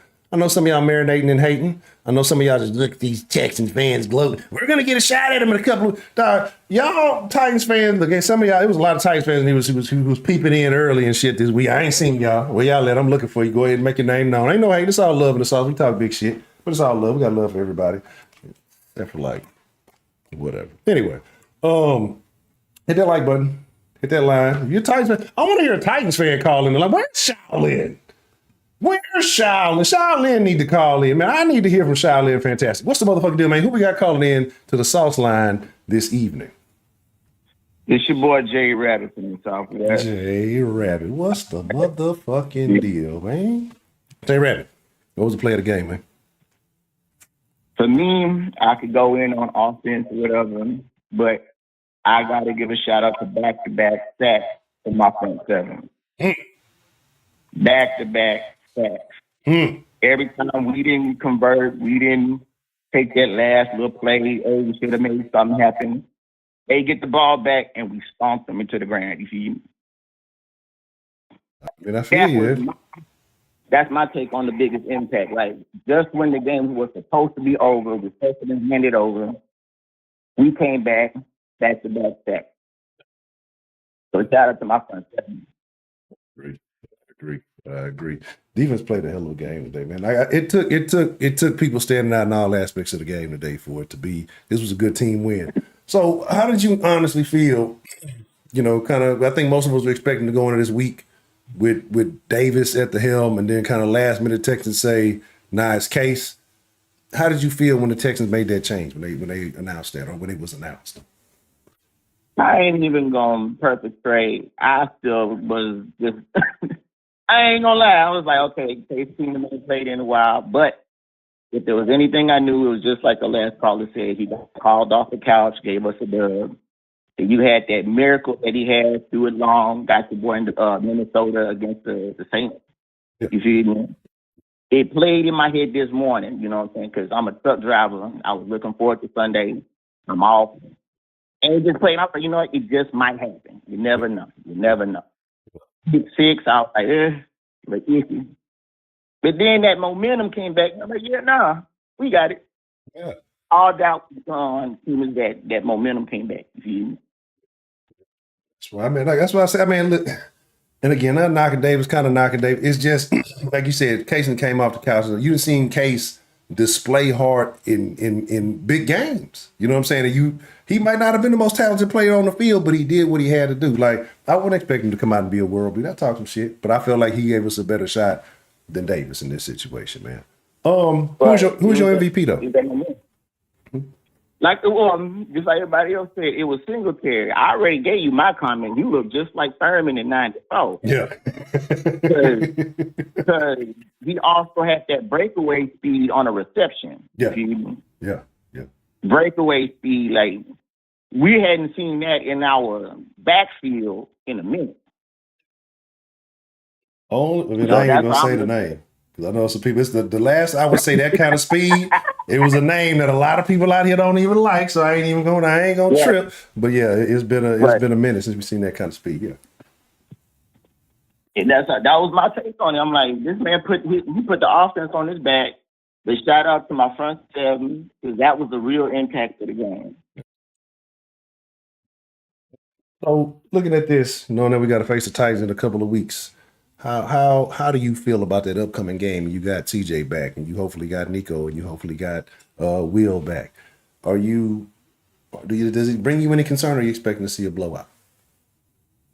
Speaker 4: some of y'all marinating and hating. I know some of y'all just look at these Texans fans gloating. We're gonna get a shot at him in a couple of y'all Titans fans. Look, some of y'all, it was a lot of Titans fans, and he was peeping in early and shit this week. I ain't seen y'all. Where y'all at? I'm looking for you. Go ahead and make your name known. Ain't no hate. It's all love in the sauce. We talk big shit, but it's all love. We got love for everybody. Except for like whatever. Anyway. Hit that like button. Hit that line. If you're a Titans fan, I want to hear a Titans fan call in. They're like, where's Shaolin? Where's Shaolin? Shaolin need to call in, man. I need to hear from Shaolin. Fantastic. What's the motherfucking deal, man? Who we got calling in to the sauce line this evening?
Speaker 8: It's your boy Jay Rabbit from the Southwest.
Speaker 4: Jay Rabbit. What's the motherfucking deal, man? Jay Rabbit. What was the play of the game, man?
Speaker 8: For me, I could go in on offense or whatever, but I got to give a shout out to back-to-back sacks from my front seven. Back-to-back sacks. Every time we didn't convert, we didn't take that last little play, we should have made something happen. They get the ball back, and we stomp them into the ground. You see?
Speaker 4: I feel you.
Speaker 8: That's my take on the biggest impact. Like, just when the game was supposed to be over, was supposed to be handed over, we came back to back. So shout out to my front seven.
Speaker 4: I agree. Defense played a hell of a game today, man. It took people standing out in all aspects of the game today for it to be. This was a good team win. So how did you honestly feel? Kind of. I think most of us were expecting to go into this week with Davis at the helm, and then kind of last minute Texans say, "Nah, it's Case." How did you feel when the Texans made that change when they announced that, or when it was announced?
Speaker 8: I ain't even going perfect trade. I still was just. I ain't gonna lie. I was like, okay, Case team hasn't played in a while, but if there was anything I knew, it was just like the last caller said. He got called off the couch, gave us a dub. And you had that miracle that he had, threw it long, got the boy in Minnesota against the Saints. Yeah. You see me? It played in my head this morning, you know what I'm saying? Because I'm a truck driver. I was looking forward to Sunday. I'm off. And it just played. I was like, you know what? It just might happen. You never know. Pick 6, I was like, iffy. But then that momentum came back. I'm like, we got it.
Speaker 4: Yeah.
Speaker 8: All doubt was gone as soon as that momentum came back. You see me?
Speaker 4: That's why I say, look, and again, not knocking Davis, kind of knocking Davis. It's just, like you said, Case came off the couch. You done seen Case display heart in big games. You know what I'm saying? And he might not have been the most talented player on the field, but he did what he had to do. Like, I wouldn't expect him to come out and be a world beater. I talk some shit, but I feel like he gave us a better shot than Davis in this situation, man. Who's your MVP though?
Speaker 8: Like just like everybody else said, it was Singletary. I already gave you my comment. You look just like Thurman in '94.
Speaker 4: Yeah.
Speaker 8: Because he also had that breakaway speed on a reception.
Speaker 4: Yeah. Yeah.
Speaker 8: Breakaway speed, like we hadn't seen that in our backfield in a minute.
Speaker 4: I ain't even gonna say the name. Because I know some people, it's the last I would say that kind of speed, it was a name that a lot of people out here don't even like, so I ain't gonna trip. But yeah, it's been a minute since we've seen that kind of speed, yeah.
Speaker 8: And that was my take on it. I'm like, this man put the offense on his back. But shout out to my front seven, because that was the real impact of the game.
Speaker 4: So looking at this, knowing that we got to face the Titans in a couple of weeks, how do you feel about that upcoming game? You got TJ back, and you hopefully got Nico, and you hopefully got Will back. Does it bring you any concern, or are you expecting to see a blowout?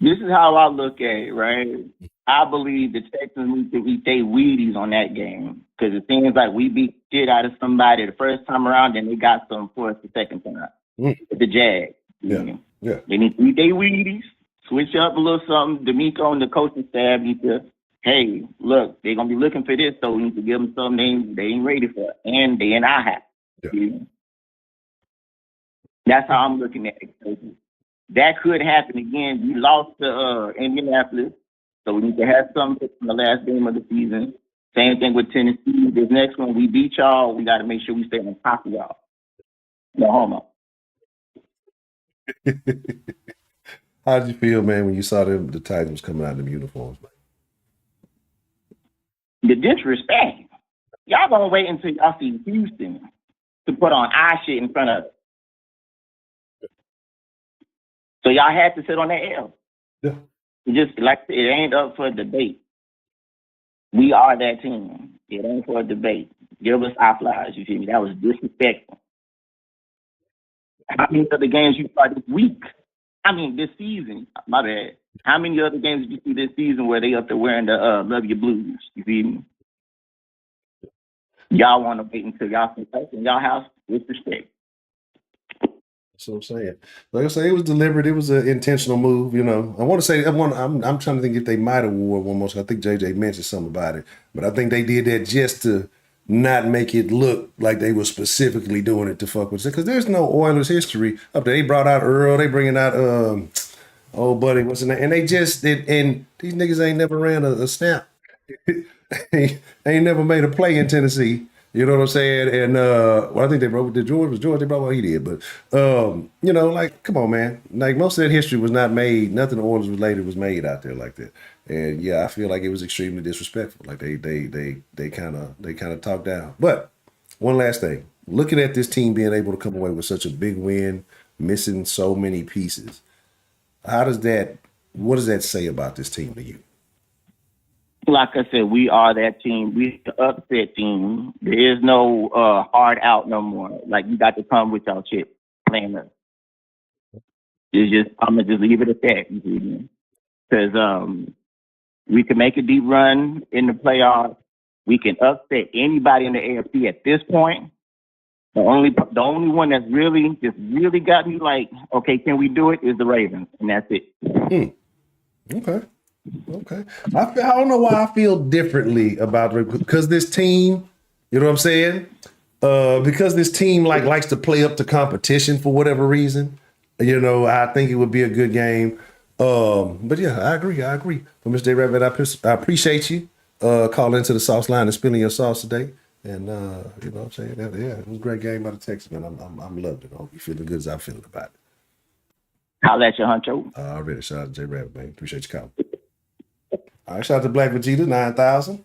Speaker 8: This is how I look at it, right? I believe the Texans need to eat their Wheaties on that game, because it seems like we beat shit out of somebody the first time around, and they got some for us the second time. The Jags.
Speaker 4: Yeah.
Speaker 8: They need to eat their Wheaties, switch up a little something. D'Amico and the coaching staff need to, hey, look, they're going to be looking for this, so we need to give them something they ain't ready for, and they in our house.
Speaker 4: Yeah.
Speaker 8: That's how I'm looking at it. That could happen again. We lost to Indianapolis, so we need to have something from the last game of the season. Same thing with Tennessee. This next one, we beat y'all. We got to make sure we stay on top of y'all. No homo.
Speaker 4: How did you feel, man, when you saw the Titans coming out in them uniforms, man?
Speaker 8: The disrespect. Y'all gonna wait until y'all see Houston to put on our shit in front of us. So y'all had to sit on that L.
Speaker 4: Yeah.
Speaker 8: Just like it ain't up for debate. We are that team. It ain't for a debate. Give us our flowers, you feel me? That was disrespectful. How many other games you saw this week? I mean, this season. My bad. How many other games did you see this season where they up there wearing the Love Your Blues? You feel me? Y'all want to wait until y'all can touch in y'all house with respect.
Speaker 4: That's what I'm saying. Like I say, it was deliberate. It was an intentional move. You know, I want to say I'm trying to think if they might have wore one more. I think JJ mentioned something about it, but I think they did that just to not make it look like they were specifically doing it to fuck with it. Because there's no Oilers history up there. They brought out Earl. They bringing out old buddy, what's his name? And they just did. And these niggas ain't never ran a snap. ain't never made a play in Tennessee. You know what I'm saying? And I think they brought they brought what he did. But you know, like, come on, man. Like, most of that history was not made, nothing Oilers related was made out there like that. And yeah, I feel like it was extremely disrespectful. Like they kind of talked down. But one last thing. Looking at this team being able to come away with such a big win, missing so many pieces, what does that say about this team to you?
Speaker 8: Like I said, we are that team. We're the upset team. There is no hard out no more. Like, you got to come with y'all shit playing us. I'm gonna just leave it at that. Because we can make a deep run in the playoffs. We can upset anybody in the AFC at this point. The only one that's really got me like, okay, can we do it, is the Ravens, and that's it.
Speaker 4: Okay. I don't know why I feel differently about it, because this team, you know what I'm saying? Because this team likes to play up to competition for whatever reason. You know, I think it would be a good game. But yeah, I agree. But Mr. J. Rabbit, I appreciate you calling into the sauce line and spilling your sauce today. And you know what I'm saying? Yeah, it was a great game by the Texans, man. I'm loved it. I hope you're feeling good as I'm feeling about it.
Speaker 8: Holla at your honcho.
Speaker 4: Already. Shout out to J. Rabbit, man. Appreciate you calling. All right, shout out to Black Vegeta, 9,000.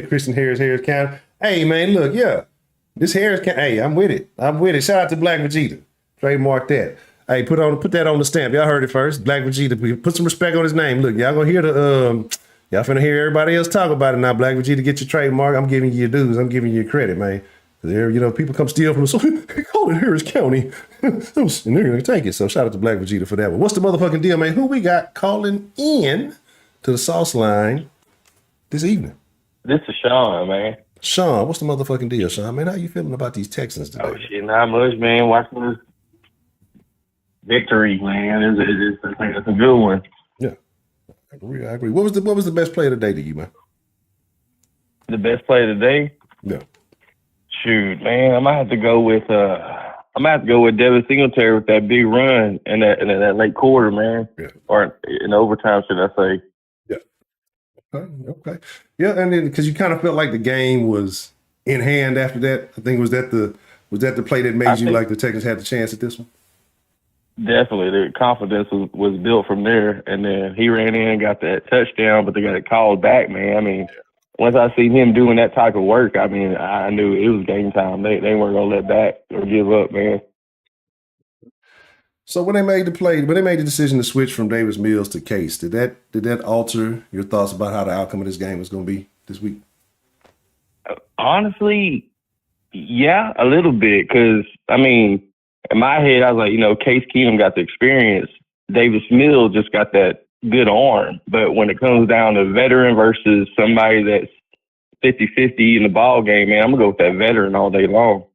Speaker 4: Christian Harris County. Hey, man, look, yeah. This Harris County, hey, I'm with it. Shout out to Black Vegeta. Trademark that. Hey, put that on the stamp. Y'all heard it first. Black Vegeta. Put some respect on his name. Look, y'all gonna hear y'all finna hear everybody else talk about it now. Black Vegeta, get your trademark. I'm giving you your dues. I'm giving you your credit, man. There, people come steal from us. So he called it Harris County. And they're going to take it. So shout out to Black Vegeta for that one. What's the motherfucking deal, man? Who we got calling in to the sauce line this evening?
Speaker 9: This is Sean, man.
Speaker 4: Sean, what's the motherfucking deal, Sean? Man, how you feeling about these Texans today?
Speaker 9: Oh, shit, not much, man. Watching this victory, man. It's a good one.
Speaker 4: Yeah, I agree. What was the best play of the day to you, man?
Speaker 9: The best play of the day?
Speaker 4: Yeah.
Speaker 9: Shoot, man, I might have to go with Devin Singletary with that big run and that late quarter, man.
Speaker 4: Yeah.
Speaker 9: Or in overtime, should I say?
Speaker 4: Yeah. Okay. Yeah, and then because you kind of felt like the game was in hand after that. I think was that the play that made you like the Texans had the chance at this one?
Speaker 9: Definitely, the confidence was built from there, and then he ran in and got that touchdown, but they got it called back, man. I mean. Once I see him doing that type of work, I mean, I knew it was game time. They weren't gonna let back or give up, man.
Speaker 4: So when they made the decision to switch from Davis Mills to Case, did that alter your thoughts about how the outcome of this game was gonna be this week?
Speaker 9: Honestly, yeah, a little bit. Because I mean, in my head, I was like, Case Keenum got the experience. Davis Mills just got that good arm, but when it comes down to veteran versus somebody that's 50-50 in the ball game, man, I'm gonna go with that veteran all day long.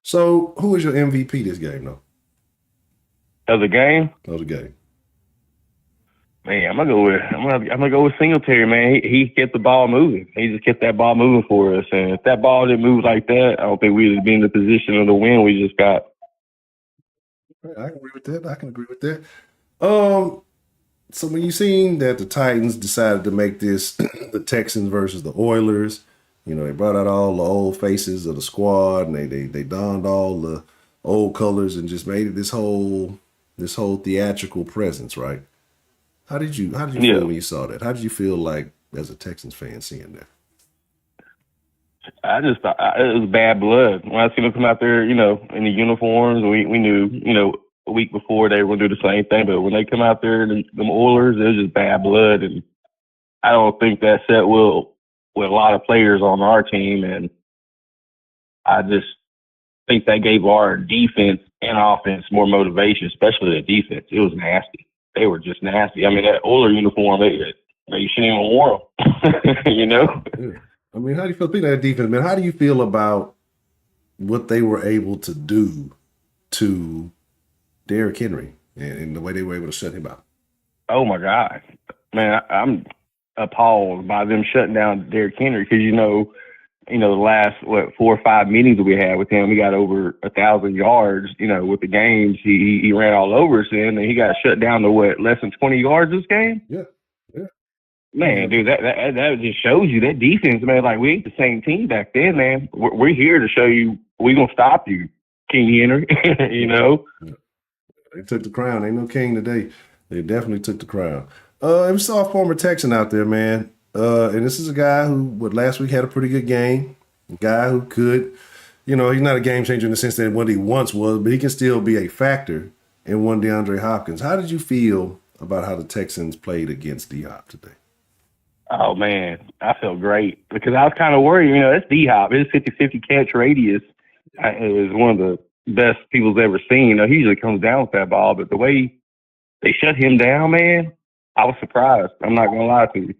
Speaker 4: So, who is your MVP this game, though?
Speaker 9: Of the game?
Speaker 4: Of the game.
Speaker 9: Man, I'm gonna go with Singletary, man. He kept the ball moving. He just kept that ball moving for us, and if that ball didn't move like that, I don't think we would be in the position of the win we just got.
Speaker 4: I can agree with that. So when you seen that the Titans decided to make this the Texans versus the Oilers, they brought out all the old faces of the squad and they donned all the old colors and just made it this whole theatrical presence, right? How did you feel when you saw that? How did you feel like as a Texans fan seeing that?
Speaker 9: I just thought it was bad blood. When I seen them come out there, in the uniforms, we knew, a week before they were going to do the same thing. But when they come out there, them Oilers, it was just bad blood. And I don't think that set well with a lot of players on our team. And I just think that gave our defense and offense more motivation, especially the defense. It was nasty. They were just nasty. I mean, that Oiler uniform, you shouldn't even wear them,
Speaker 4: Yeah. I mean, how do you feel? Speaking of that defense, man, how do you feel about what they were able to do to Derrick Henry and the way they were able to shut him out?
Speaker 9: Oh, my God. Man, I'm appalled by them shutting down Derrick Henry because, the last, 4 or 5 meetings that we had with him, he got over 1,000 yards, with the games. He ran all over us, and he got shut down to, less than 20 yards this game?
Speaker 4: Yeah.
Speaker 9: Man, dude, that just shows you that defense, man. Like, we ain't the same team back then, man. We're here to show you we're going to stop you, King Henry,
Speaker 4: Yeah. They took the crown. Ain't no king today. They definitely took the crown. We saw a former Texan out there, man. And this is a guy who, last week had a pretty good game. A guy who could, he's not a game changer in the sense that what he once was, but he can still be a factor in one DeAndre Hopkins. How did you feel about how the Texans played against D-Hop today?
Speaker 9: Oh, man, I felt great because I was kind of worried. That's D-Hop. His 50-50 catch radius is one of the best people's ever seen. He usually comes down with that ball, but the way they shut him down, man, I was surprised. I'm not going to lie to you.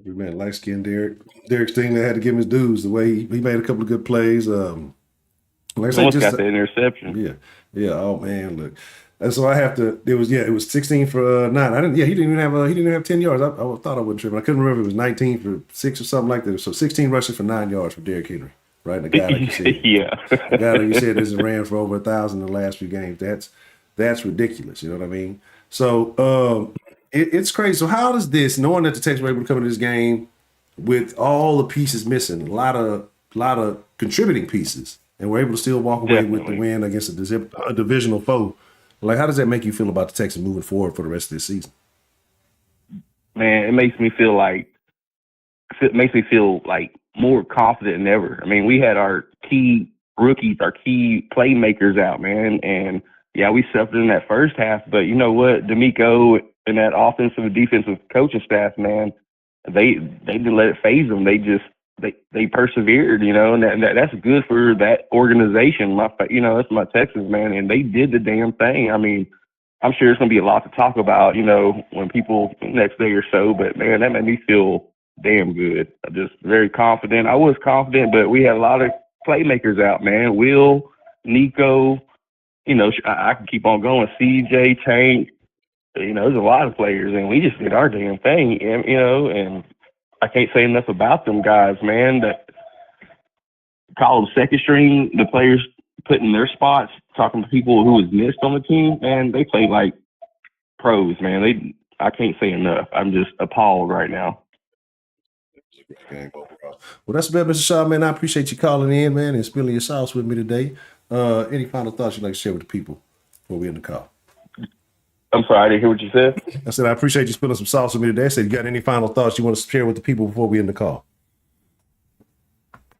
Speaker 4: Man, light-skinned Derrick Stingley had to give him his dues. The way he made a couple of good plays. Like I said,
Speaker 9: almost got the interception.
Speaker 4: Yeah. Oh man, look. And so I have to. It was 16 for 9. He didn't even have 10 yards. I thought I wouldn't trip. I couldn't remember if it was 19 for 6 or something like that. So 16 rushes for 9 yards for Derrick Henry, right? And the guy like you said, the guy like you said, this has ran for over 1,000 in the last few games. That's ridiculous. You know what I mean? So it's crazy. So how does this, knowing that the Texans were able to come into this game with all the pieces missing, a lot of contributing pieces, and we're able to still walk away with the win against a divisional foe? Like, how does that make you feel about the Texans moving forward for the rest of this season?
Speaker 9: Man, it makes me feel like more confident than ever. I mean, we had our key rookies, our key playmakers out, man, and yeah, we suffered in that first half. But you know what, D'Amico and that offensive and defensive coaching staff, man, they didn't let it phase them. They persevered, and that's good for that organization. That's my Texans, man, and they did the damn thing. I mean, I'm sure there's gonna be a lot to talk about, when people next day or so. But man, that made me feel damn good. I'm just very confident. I was confident, but we had a lot of playmakers out, man. Will, Nico, I can keep on going. CJ, Tank, there's a lot of players, and we just did our damn thing, and I can't say enough about them guys, man. That call them second string, the players put in their spots, talking to people who was missed on the team, and they play like pros, man. I can't say enough. I'm just appalled right now.
Speaker 4: Well, that's about Mr. Shaw, man. I appreciate you calling in, man, and spilling your sauce with me today. Any final thoughts you'd like to share with the people before we end the call?
Speaker 9: I'm sorry, I didn't hear what you said.
Speaker 4: I said I appreciate you spilling some sauce with me today. I said, you got any final thoughts you want to share with the people before we end the call?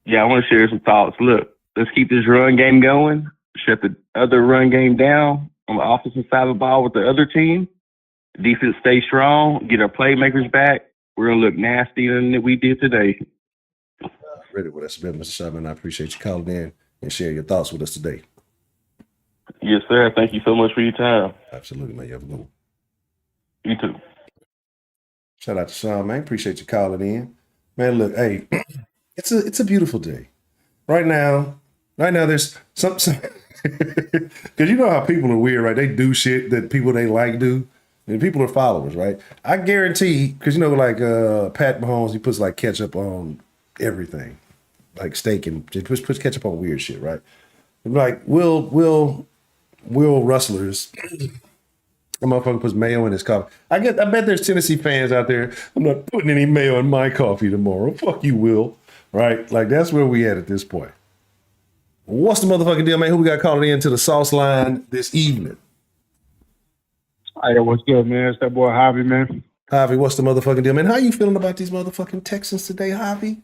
Speaker 9: Yeah, I want to share some thoughts. Look, let's keep this run game going. Shut the other run game down on the offensive side of the ball with the other team. Defense stay strong. Get our playmakers back. We're going to look nastier than we did today.
Speaker 4: Ready with us, Mr. Shaw, man. I appreciate you calling in and sharing your thoughts with us today.
Speaker 9: Yes, sir. Thank you so much for your time.
Speaker 4: Absolutely, man. You have a good one.
Speaker 9: You too.
Speaker 4: Shout out to Sean, man. Appreciate you calling in. Man, look, hey, it's a beautiful day. Right now there's some because you know how people are weird, right? They do shit that people they like do. And people are followers, right? I guarantee, because like Pat Mahomes, he puts like ketchup on everything. Like steak and just puts ketchup on weird shit, right? Like Will Rustlers, a motherfucker puts mayo in his coffee. I bet there's Tennessee fans out there. I'm not putting any mayo in my coffee tomorrow. Fuck you, Will. Right? Like that's where we at this point. What's the motherfucking deal, man? Who we got calling in to the sauce line this evening?
Speaker 10: Hey, what's good, man? It's that boy Javi, man.
Speaker 4: Javi, what's the motherfucking deal, man? How you feeling about these motherfucking Texans today, Javi?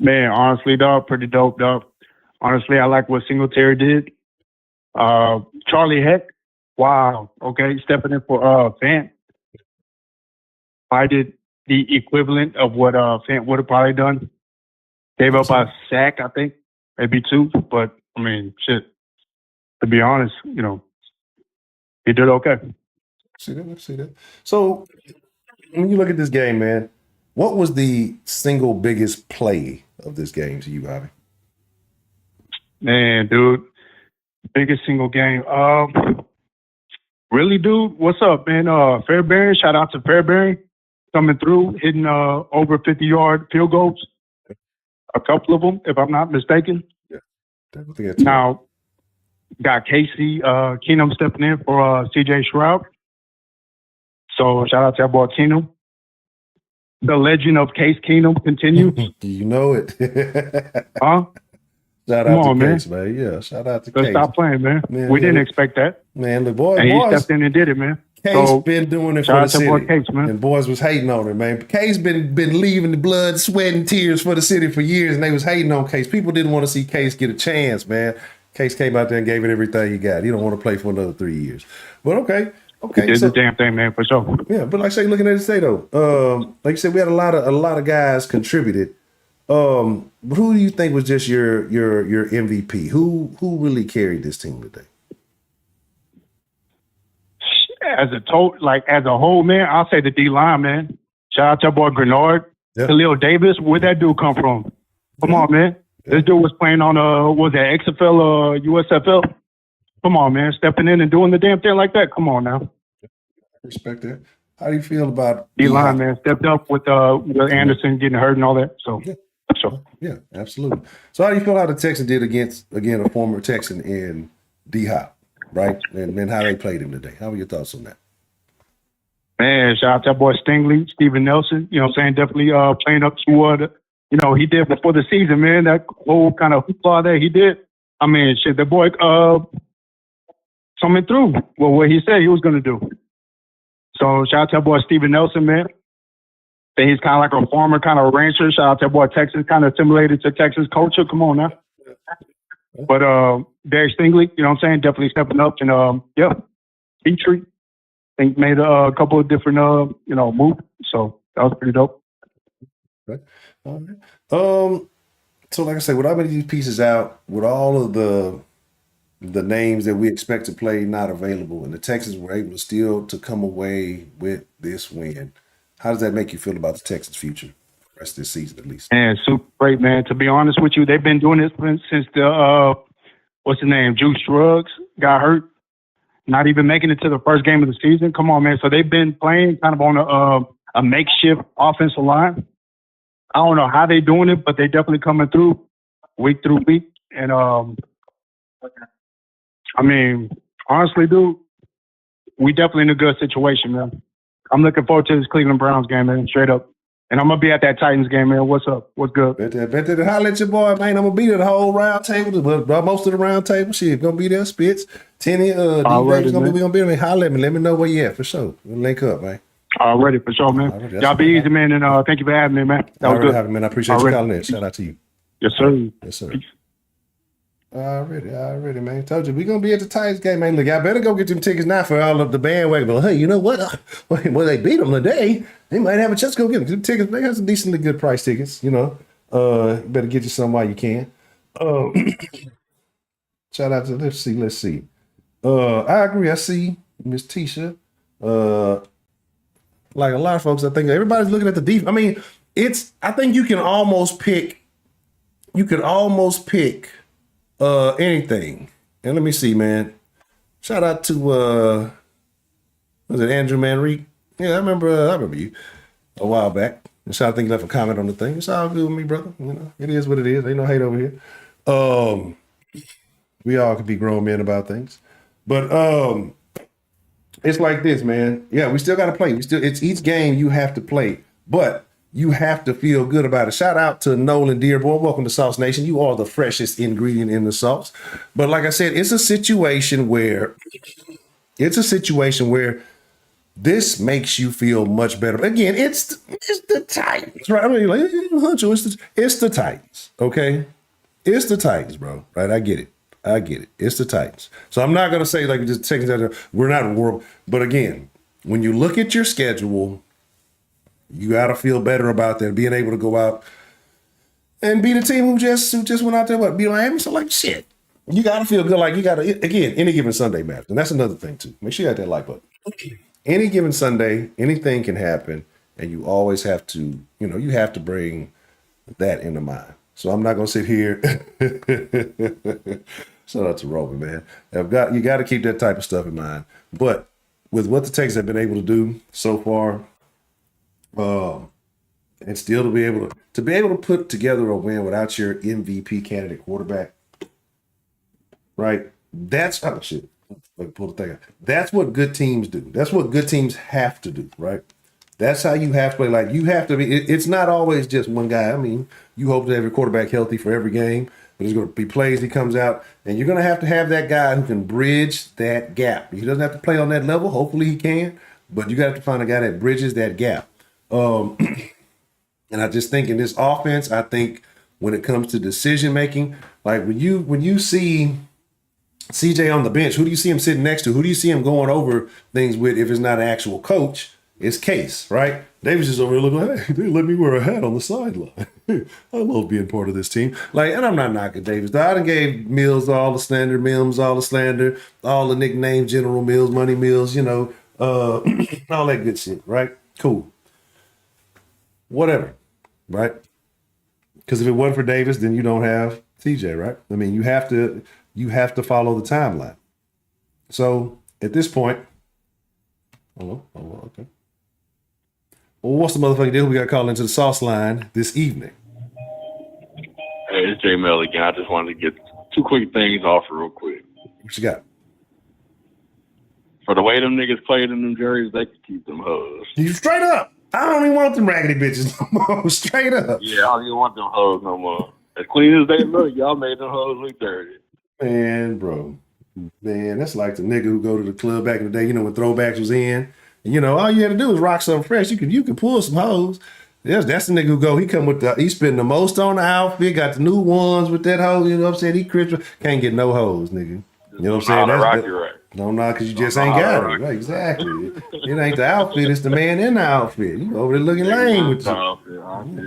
Speaker 10: Man, honestly, dog, pretty dope, dog. Honestly, I like what Singletary did. Charlie Heck, wow. Okay, stepping in for Fant. I did the equivalent of what Fant would have probably done. Gave up a sack, I think, maybe 2. But I mean, shit. To be honest, he did okay.
Speaker 4: See that. So when you look at this game, man, what was the single biggest play of this game to you, Javi?
Speaker 10: Man, dude, biggest single game. Really, dude, what's up, man? Fairbairn, shout out to Fairbairn coming through, hitting over 50-yard field goals. A couple of them, if I'm not mistaken.
Speaker 4: Yeah.
Speaker 10: Now, got Casey Keenum stepping in for CJ Stroud. So shout out to that boy Keenum. The legend of Case Keenum continues.
Speaker 4: You know it.
Speaker 10: Huh?
Speaker 4: Shout out to Case, man. Yeah, shout out to Case.
Speaker 10: Stop playing, man. We didn't expect that.
Speaker 4: Man, the boy,
Speaker 10: and he stepped in and did it, man.
Speaker 4: Case been doing it for the city.
Speaker 10: Boy Case, man.
Speaker 4: And boys was hating on him, man. Case been leaving the blood, sweat, and tears for the city for years, and they was hating on Case. People didn't want to see Case get a chance, man. Case came out there and gave it everything he got. He don't want to play for another 3 years. But okay.
Speaker 10: He did the damn thing, man, for sure.
Speaker 4: Yeah, but like I say, looking at it today though, like you said, we had a lot of guys contributed. Who do you think was just your MVP? Who really carried this team today?
Speaker 10: As a whole, man, I'll say the D line, man. Shout out to our boy Grenard, Khalil Davis. Where'd that dude come from? Come on, man. This dude was playing on was that XFL or USFL? Come on, man. Stepping in and doing the damn thing like that. Come on now.
Speaker 4: Respect that. How do you feel about
Speaker 10: D-line, man? Stepped up with Anderson getting hurt and all that. So, sure.
Speaker 4: Yeah, absolutely. So how do you feel how the Texans did against, again, a former Texan in D-Hop, right? And how they played him today. How were your thoughts on that?
Speaker 10: Man, shout out to that boy Stingley, Steven Nelson. You know what I'm saying? Definitely playing up to what, he did before the season, man. That whole kind of hoopla that he did. I mean, shit, the boy coming through what he said he was going to do. So shout out to that boy Steven Nelson, man. Then he's kind of like a former kind of rancher. Shout out to that boy Texas, kind of assimilated to Texas culture. Come on now. But Derek Stingley, you know what I'm saying, definitely stepping up. And Petrie, I think made a couple of different moves. So that was pretty dope.
Speaker 4: Okay. All right. So like I said, with all of these pieces out, with all of the names that we expect to play not available, and the Texans were able to still to come away with this win, how does that make you feel about the Texans' future, the rest of this season at least?
Speaker 10: Man, super great, man. To be honest with you, they've been doing this since the what's his name, Juice Drugs got hurt, not even making it to the first game of the season. Come on, man. So they've been playing kind of on a makeshift offensive line. I don't know how they're doing it, but they're definitely coming through week through week. And I mean, honestly, dude, we definitely in a good situation, man. I'm looking forward to this Cleveland Browns game, man, straight up. And I'm going to be at that Titans game, man. What's up? What's good?
Speaker 4: Bet that. Holler at your boy, man. I'm going to be there the whole round table, most of the round table. Shit, going to be there. Spitz, Tenny, D-Baby's going to be there. Holler at me. Let me know where you at, for sure. We'll link up, man.
Speaker 10: Already, for sure, man.
Speaker 4: Already,
Speaker 10: y'all be easy, man. And thank you for having me, man. That was good.
Speaker 4: Having, man. I appreciate you calling in. Shout out to you.
Speaker 10: Yes, sir.
Speaker 4: Yes, sir. Peace. Already, man. Told you, we're going to be at the Titans game, man. Look, I better go get them tickets now for all of the bandwagon. But, hey, you know what? When they beat them today, they might have a chance to go get them. Them tickets, they have some decently good price tickets, you know. Better get you some while you can. Shout out to, let's see. I agree. I see Miss Tisha. Like a lot of folks, I think everybody's looking at the defense. I mean, I think you can almost pick anything. And let me see, man. Shout out to was it Andrew Manrique? Yeah, I remember you a while back. And so I think you left a comment on the thing. It's all good with me, brother. You know, it is what it is. Ain't no hate over here. We all can be grown men about things. But it's like this, man. Yeah, we still got to play. It's each game you have to play, but you have to feel good about it. Shout out to Nolan Dearborn. Welcome to Sauce Nation. You are the freshest ingredient in the sauce. But like I said, it's a situation where this makes you feel much better. Again, it's the Titans, right? I mean, like, honcho, it's the Titans, okay? It's the Titans, bro. Right? I get it. It's the Titans. So I'm not going to say like just Texans, we're not in the world. But again, when you look at your schedule, you got to feel better about that, being able to go out and beat a team who just went out there, beat Miami. So like, shit, you got to feel good. Like you got to, again, any given Sunday matters. And that's another thing too. Make sure you got that like button. Any given Sunday, anything can happen. And you always have to, you have to bring that into mind. So I'm not going to sit here. Shout out to Robin, man. You got to keep that type of stuff in mind. But with what the Texans have been able to do so far, and still to be able to put together a win without your MVP candidate quarterback, right? That's shit. Pull the thing out. That's what good teams do. That's what good teams have to do, right? That's how you have to play. Like you have to be. It's not always just one guy. I mean, you hope to have your quarterback healthy for every game, but there's going to be plays he comes out, and you're going to have that guy who can bridge that gap. He doesn't have to play on that level. Hopefully he can, but you got to find a guy that bridges that gap. And I just think in this offense, I think when it comes to decision making, like when you see CJ on the bench, who do you see him sitting next to? Who do you see him going over things with? If it's not an actual coach, it's Case, right? Davis is over here looking like, hey, they let me wear a hat on the sideline. I love being part of this team. Like, and I'm not knocking Davis. I done gave Mills all the slander, Mims all the slander, all the nicknames, General Mills, Money Mills, all that good shit, right? Cool. Whatever, right? Because if it wasn't for Davis, then you don't have TJ, right? I mean, you have to follow the timeline. So at this point, okay. Well, what's the motherfucking deal? We got to call into the sauce line this evening.
Speaker 6: Hey, it's J Mel again. I just wanted to get two quick things off real quick.
Speaker 4: What you got?
Speaker 6: For the way them niggas played in them jerseys, they could keep them hoes.
Speaker 4: You straight up. I don't even want them raggedy bitches no more. Straight up.
Speaker 6: Yeah, I don't even want them hoes no more. As clean as they look, y'all made them hoes look dirty.
Speaker 4: Man, bro. Man, that's like the nigga who go to the club back in the day, when throwbacks was in. And, all you had to do was rock something fresh. You can pull some hoes. That's the nigga who go, he spend the most on the outfit, got the new ones with that hoe, you know what I'm saying? He can't get no hoes, nigga. You know what I'm saying? Don't knock because you just ain't got it. Right, exactly. It ain't the outfit, it's the man in the outfit. You over there looking lame with you.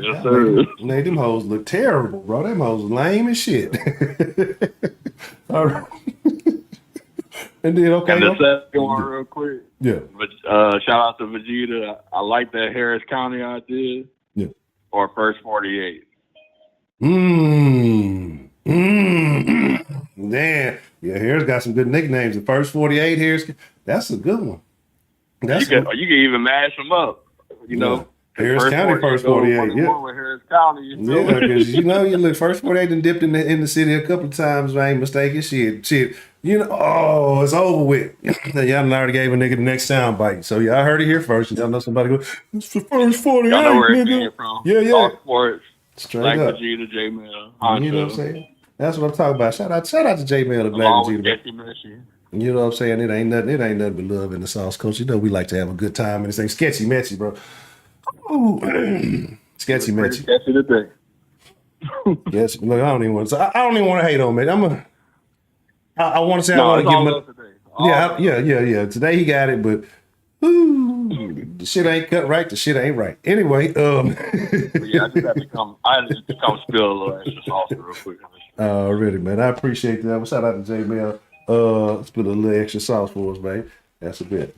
Speaker 6: Yes, sir.
Speaker 4: Made them hoes look terrible, bro. Them hoes lame as shit. All right. And then, okay.
Speaker 6: And the second one, real quick.
Speaker 4: Yeah.
Speaker 6: But shout out to Vegeta. I like that Harris County idea.
Speaker 4: Yeah.
Speaker 6: Or First 48.
Speaker 4: Damn. Yeah, Harris got some good nicknames. The First 48 Harris. That's a good one.
Speaker 6: You can even mash them up. You know.
Speaker 4: Harris County First 48. Yeah.
Speaker 6: With Harris County.
Speaker 4: Yeah, because you look, First 48 and dipped in the city a couple of times. I ain't mistaken. Shit. It's over with. Y'all already gave a nigga the next sound bite. So y'all heard it here first. Y'all know somebody go, it's the First 48.
Speaker 6: Y'all know where it
Speaker 4: nigga.
Speaker 6: came from.
Speaker 4: Yeah.
Speaker 6: All sports.
Speaker 4: Straight
Speaker 6: Black
Speaker 4: up.
Speaker 6: Vegeta, J-Mail,
Speaker 4: honcho. You know what I'm saying? That's what I'm talking about. Shout out to J-Mail and Black Vegeta. You know what I'm saying? It ain't nothing but love in the sauce, coach. You know we like to have a good time, and this ain't sketchy messy, bro. Ooh. Sketchy messy.
Speaker 6: Sketchy today.
Speaker 4: Yes, look, I don't even want to hate on man. I want to say I want to give him yeah. Today he got it, but the shit ain't cut right. The shit ain't right. Anyway,
Speaker 6: I just had to come spill a little extra sauce real quick.
Speaker 4: Really, man. I appreciate that. Shout out to J-Mail. Spill a little extra sauce for us, man. That's a bit.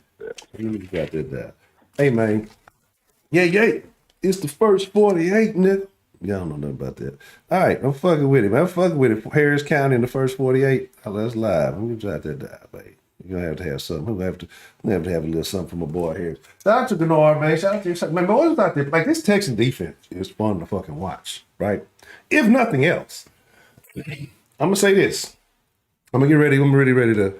Speaker 4: You got that down. Hey, man. Yeah. It's the First 48, nigga. Y'all don't know nothing about that. All right, I'm fucking with it, man. I'm fucking with it. Harris County in the First 48. Oh, that's live. I'm gonna jot that down, baby. You're gonna have to have something. I'm gonna have to have a little something for my boy here. Shout out to Denard, man. Shout out to you. Man, boys out there. Like, this Texan defense is fun to fucking watch, right? If nothing else. I'm gonna say this. I'm gonna get ready. I'm really ready to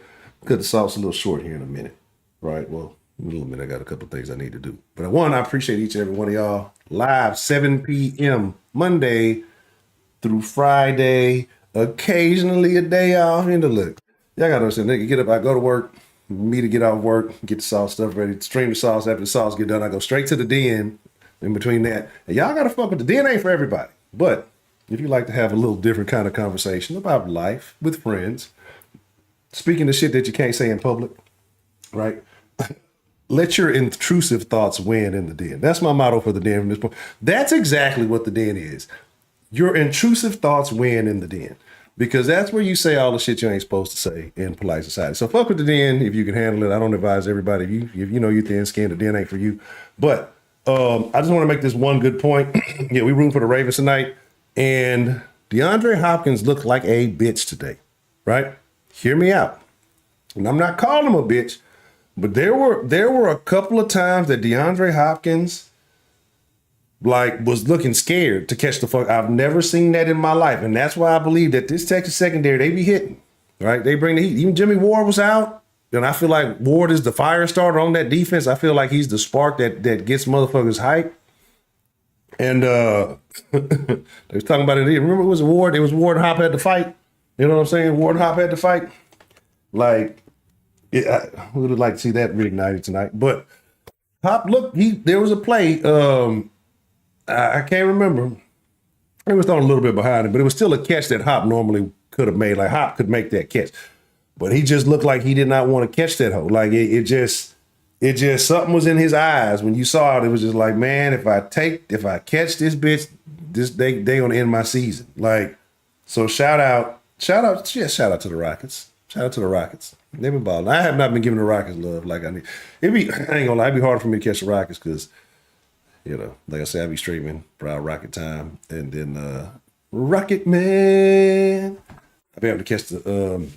Speaker 4: cut the sauce a little short here in a minute. Right? Well, in a little minute, I got a couple of things I need to do. But one, I appreciate each and every one of y'all. Live 7 p.m. Monday through Friday. Occasionally a day off. And look, y'all gotta understand, nigga, get up, I go to work, me to get off work, get the sauce stuff ready, stream the sauce. After the sauce get done, I go straight to the den in between that. And y'all gotta fuck with the den, ain't for everybody. But if you like to have a little different kind of conversation about life with friends, speaking of shit that you can't say in public, right? Let your intrusive thoughts win in the den. That's my motto for the den from this point. That's exactly what the den is. Your intrusive thoughts win in the den. Because that's where you say all the shit you ain't supposed to say in polite society. So fuck with the den if you can handle it. I don't advise everybody. If you know you're thin-skinned, the den ain't for you. But I just want to make this one good point. Yeah, we rooting for the Ravens tonight. And DeAndre Hopkins looked like a bitch today, right? Hear me out. And I'm not calling him a bitch, but there were a couple of times that DeAndre Hopkins was looking scared to catch the fuck. I've never seen that in my life. And that's why I believe that this Texas secondary, they be hitting, right? They bring the heat. Even Jimmy Ward was out. And I feel like Ward is the fire starter on that defense. I feel like he's the spark that gets motherfuckers hyped. And they was talking about it. Remember it was Ward? It was Ward and Hop had to fight. You know what I'm saying? Ward and Hop had to fight. I would have liked to see that reignited tonight. But Hop, look, there was a play. I can't remember. It was thrown a little bit behind him, but it was still a catch that Hop normally could have made. Like Hop could make that catch, but he just looked like he did not want to catch that hoe. Like it just something was in his eyes when you saw it. It was just like, man, if I catch this bitch, they gonna end my season. Like, so shout out to the Rockets. Shout out to the Rockets. They've been balling. I have not been giving the Rockets love like I need. I ain't gonna lie, it'd be hard for me to catch the Rockets because, like I said, I be streaming Proud Rocket Time and then Rocket Man. I've been able to catch the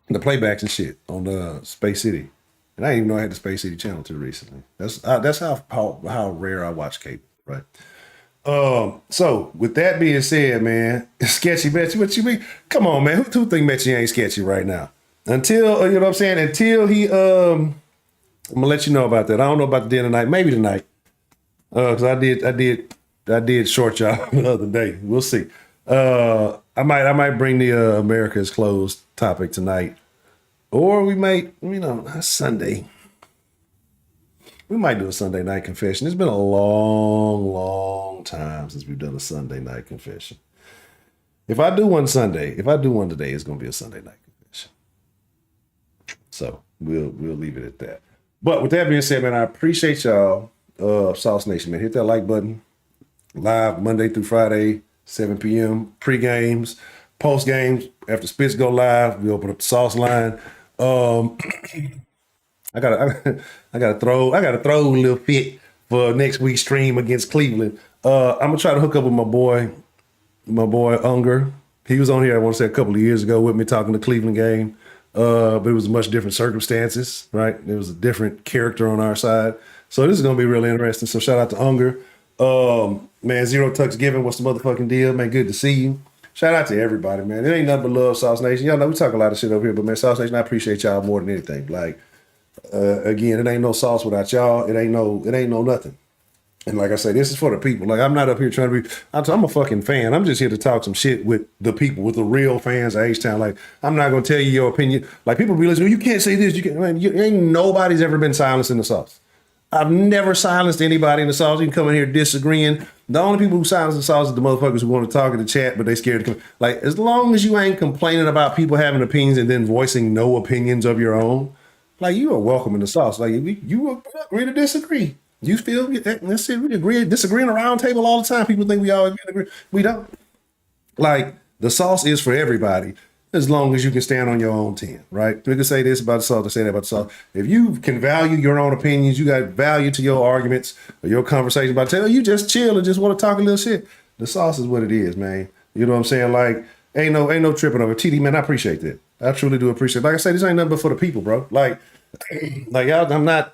Speaker 4: playbacks and shit on Space City. And I didn't even know I had the Space City channel too recently. That's how rare I watch cable, right? So with that being said, man, sketchy Mechie, what you mean? Come on, man. Who think Mechie ain't sketchy right now? Until you know what I'm saying? Until he I'm gonna let you know about that. I don't know about the dinner tonight, maybe tonight. Cause I did short y'all the other day. We'll see. I might bring the America is Closed topic tonight. Or we might, Sunday. We might do a Sunday night confession. It's been a long, long time since we've done a Sunday night confession. If I do one today, it's going to be a Sunday night confession. So we'll leave it at that. But with that being said, man, I appreciate y'all. Sauce Nation, man. Hit that like button. Live Monday through Friday, 7 p.m. Pre-games, post-games. After Spits go live, we open up the Sauce line. I gotta throw a little fit for next week's stream against Cleveland. I'm gonna try to hook up with my boy Unger. He was on here, I want to say, a couple of years ago with me talking the Cleveland game. But it was much different circumstances, right? There was a different character on our side. So this is gonna be really interesting. So shout out to Unger. Man, Zero Tucks Giving, what's the motherfucking deal? Man, good to see you. Shout out to everybody, man. It ain't nothing but love, Sauce Nation. Y'all know we talk a lot of shit over here, but man, Sauce Nation, I appreciate y'all more than anything. Like, again, it ain't no sauce without y'all. It ain't no nothing. And like I say, this is for the people. Like, I'm not up here trying to be, I'm a fucking fan. I'm just here to talk some shit with the people, with the real fans of H-Town. Like, I'm not going to tell you your opinion. Like, people be listening, you can't say this. You can't, man, ain't nobody's ever been silenced in the sauce. I've never silenced anybody in the sauce. You can come in here disagreeing. The only people who silence the sauce is the motherfuckers who want to talk in the chat, but they scared to come. Like, as long as you ain't complaining about people having opinions and then voicing no opinions of your own, like, you are welcome in the sauce. Like, you agree to disagree. You feel, let's see, we agree, disagree on a round table all the time. People think we always agree. We don't. Like, the sauce is for everybody as long as you can stand on your own 10, right? We can say this about the sauce, to say that about the sauce. If you can value your own opinions, you got value to your arguments or your conversation about tell you just chill and just want to talk a little shit. The sauce is what it is, man. You know what I'm saying? Like, ain't no tripping over TD, man. I appreciate that. I truly do appreciate it. Like I say, this ain't nothing but for the people, bro. Like y'all, I'm not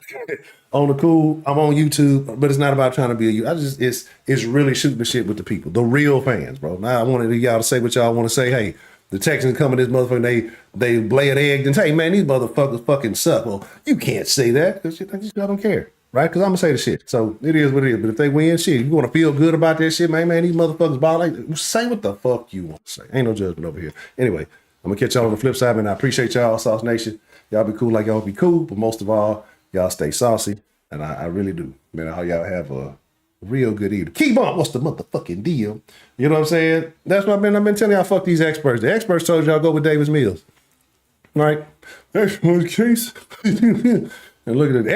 Speaker 4: on the cool. I'm on YouTube, but it's not about trying to be it's really shooting the shit with the people, the real fans, bro. Now I wanted y'all to say what y'all want to say. Hey, the Texans coming this motherfucker, they lay an egg and say, hey, man, these motherfuckers fucking suck. Well, you can't say that because I don't care, right? Because I'm gonna say the shit. So it is what it is. But if they win, shit, you want to feel good about that shit, man, these motherfuckers ball. Like, say what the fuck you want to say. Ain't no judgment over here. Anyway, I'm gonna catch y'all on the flip side, man. I appreciate y'all, Sauce Nation. Y'all be cool like y'all be cool, but most of all, y'all stay saucy, and I really do. Man, I hope y'all have a real good evening. Keep on. What's the motherfucking deal? You know what I'm saying? That's what I've been telling y'all. Fuck these experts. The experts told y'all go with Davis Mills, right? That's one case. And look at it. The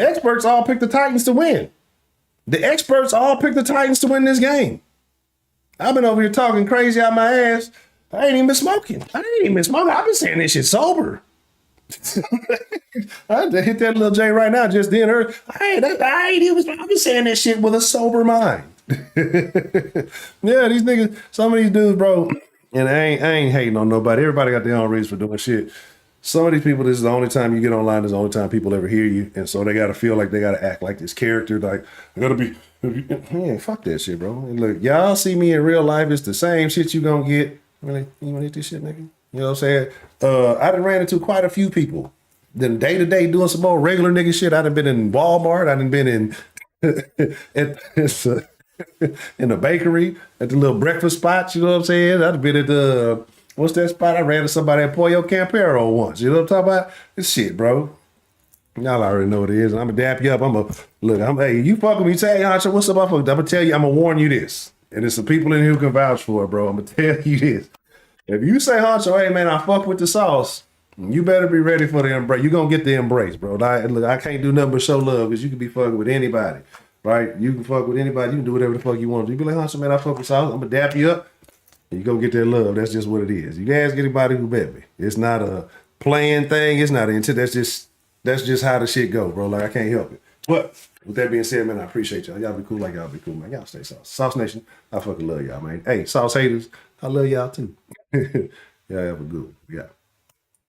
Speaker 4: experts all picked the Titans to win. The experts all picked the Titans to win this game. I've been over here talking crazy out my ass. I ain't even been smoking. I've been saying this shit sober. I had to hit that little J right now just then. I've been saying that shit with a sober mind. Yeah, these niggas, some of these dudes, bro, and I ain't hating on nobody. Everybody got their own reasons for doing shit. Some of these people, this is the only time you get online, this is the only time people ever hear you. And so they got to feel like they got to act like this character. Like, I got to be, man, fuck that shit, bro. And look, y'all see me in real life, it's the same shit you gonna get. Really? You want to hit this shit, nigga? You know what I'm saying? I done ran into quite a few people. Then day to day doing some more regular nigga shit. I done been in Walmart. I done been in in the bakery, at the little breakfast spots. You know what I'm saying? I done been at the what's that spot? I ran into somebody at Pollo Campero once. You know what I'm talking about? This shit, bro. Y'all already know what it is. And I'm gonna dap you up. Hey, you fuck with me. Say, hey, honcho, what's up? I'm gonna tell you. I'm gonna warn you this. And there's some people in here who can vouch for it, bro. I'm gonna tell you this. If you say, honcho, hey man, I fuck with the sauce, you better be ready for the embrace. You're gonna get the embrace, bro. I can't do nothing but show love because you can be fucking with anybody, right? You can fuck with anybody. You can do whatever the fuck you want to do. You be like, honcho, man, I fuck with sauce. I'm gonna dap you up. And you go get that love. That's just what it is. You ask anybody who bet me. It's not a playing thing. It's not an intent. That's just how the shit go, bro. Like, I can't help it. But with that being said, man, I appreciate y'all. Y'all be cool like y'all be cool, man. Y'all stay sauce. Sauce Nation, I fucking love y'all, man. Hey, sauce haters, I love y'all too. Y'all have a good one. Yeah.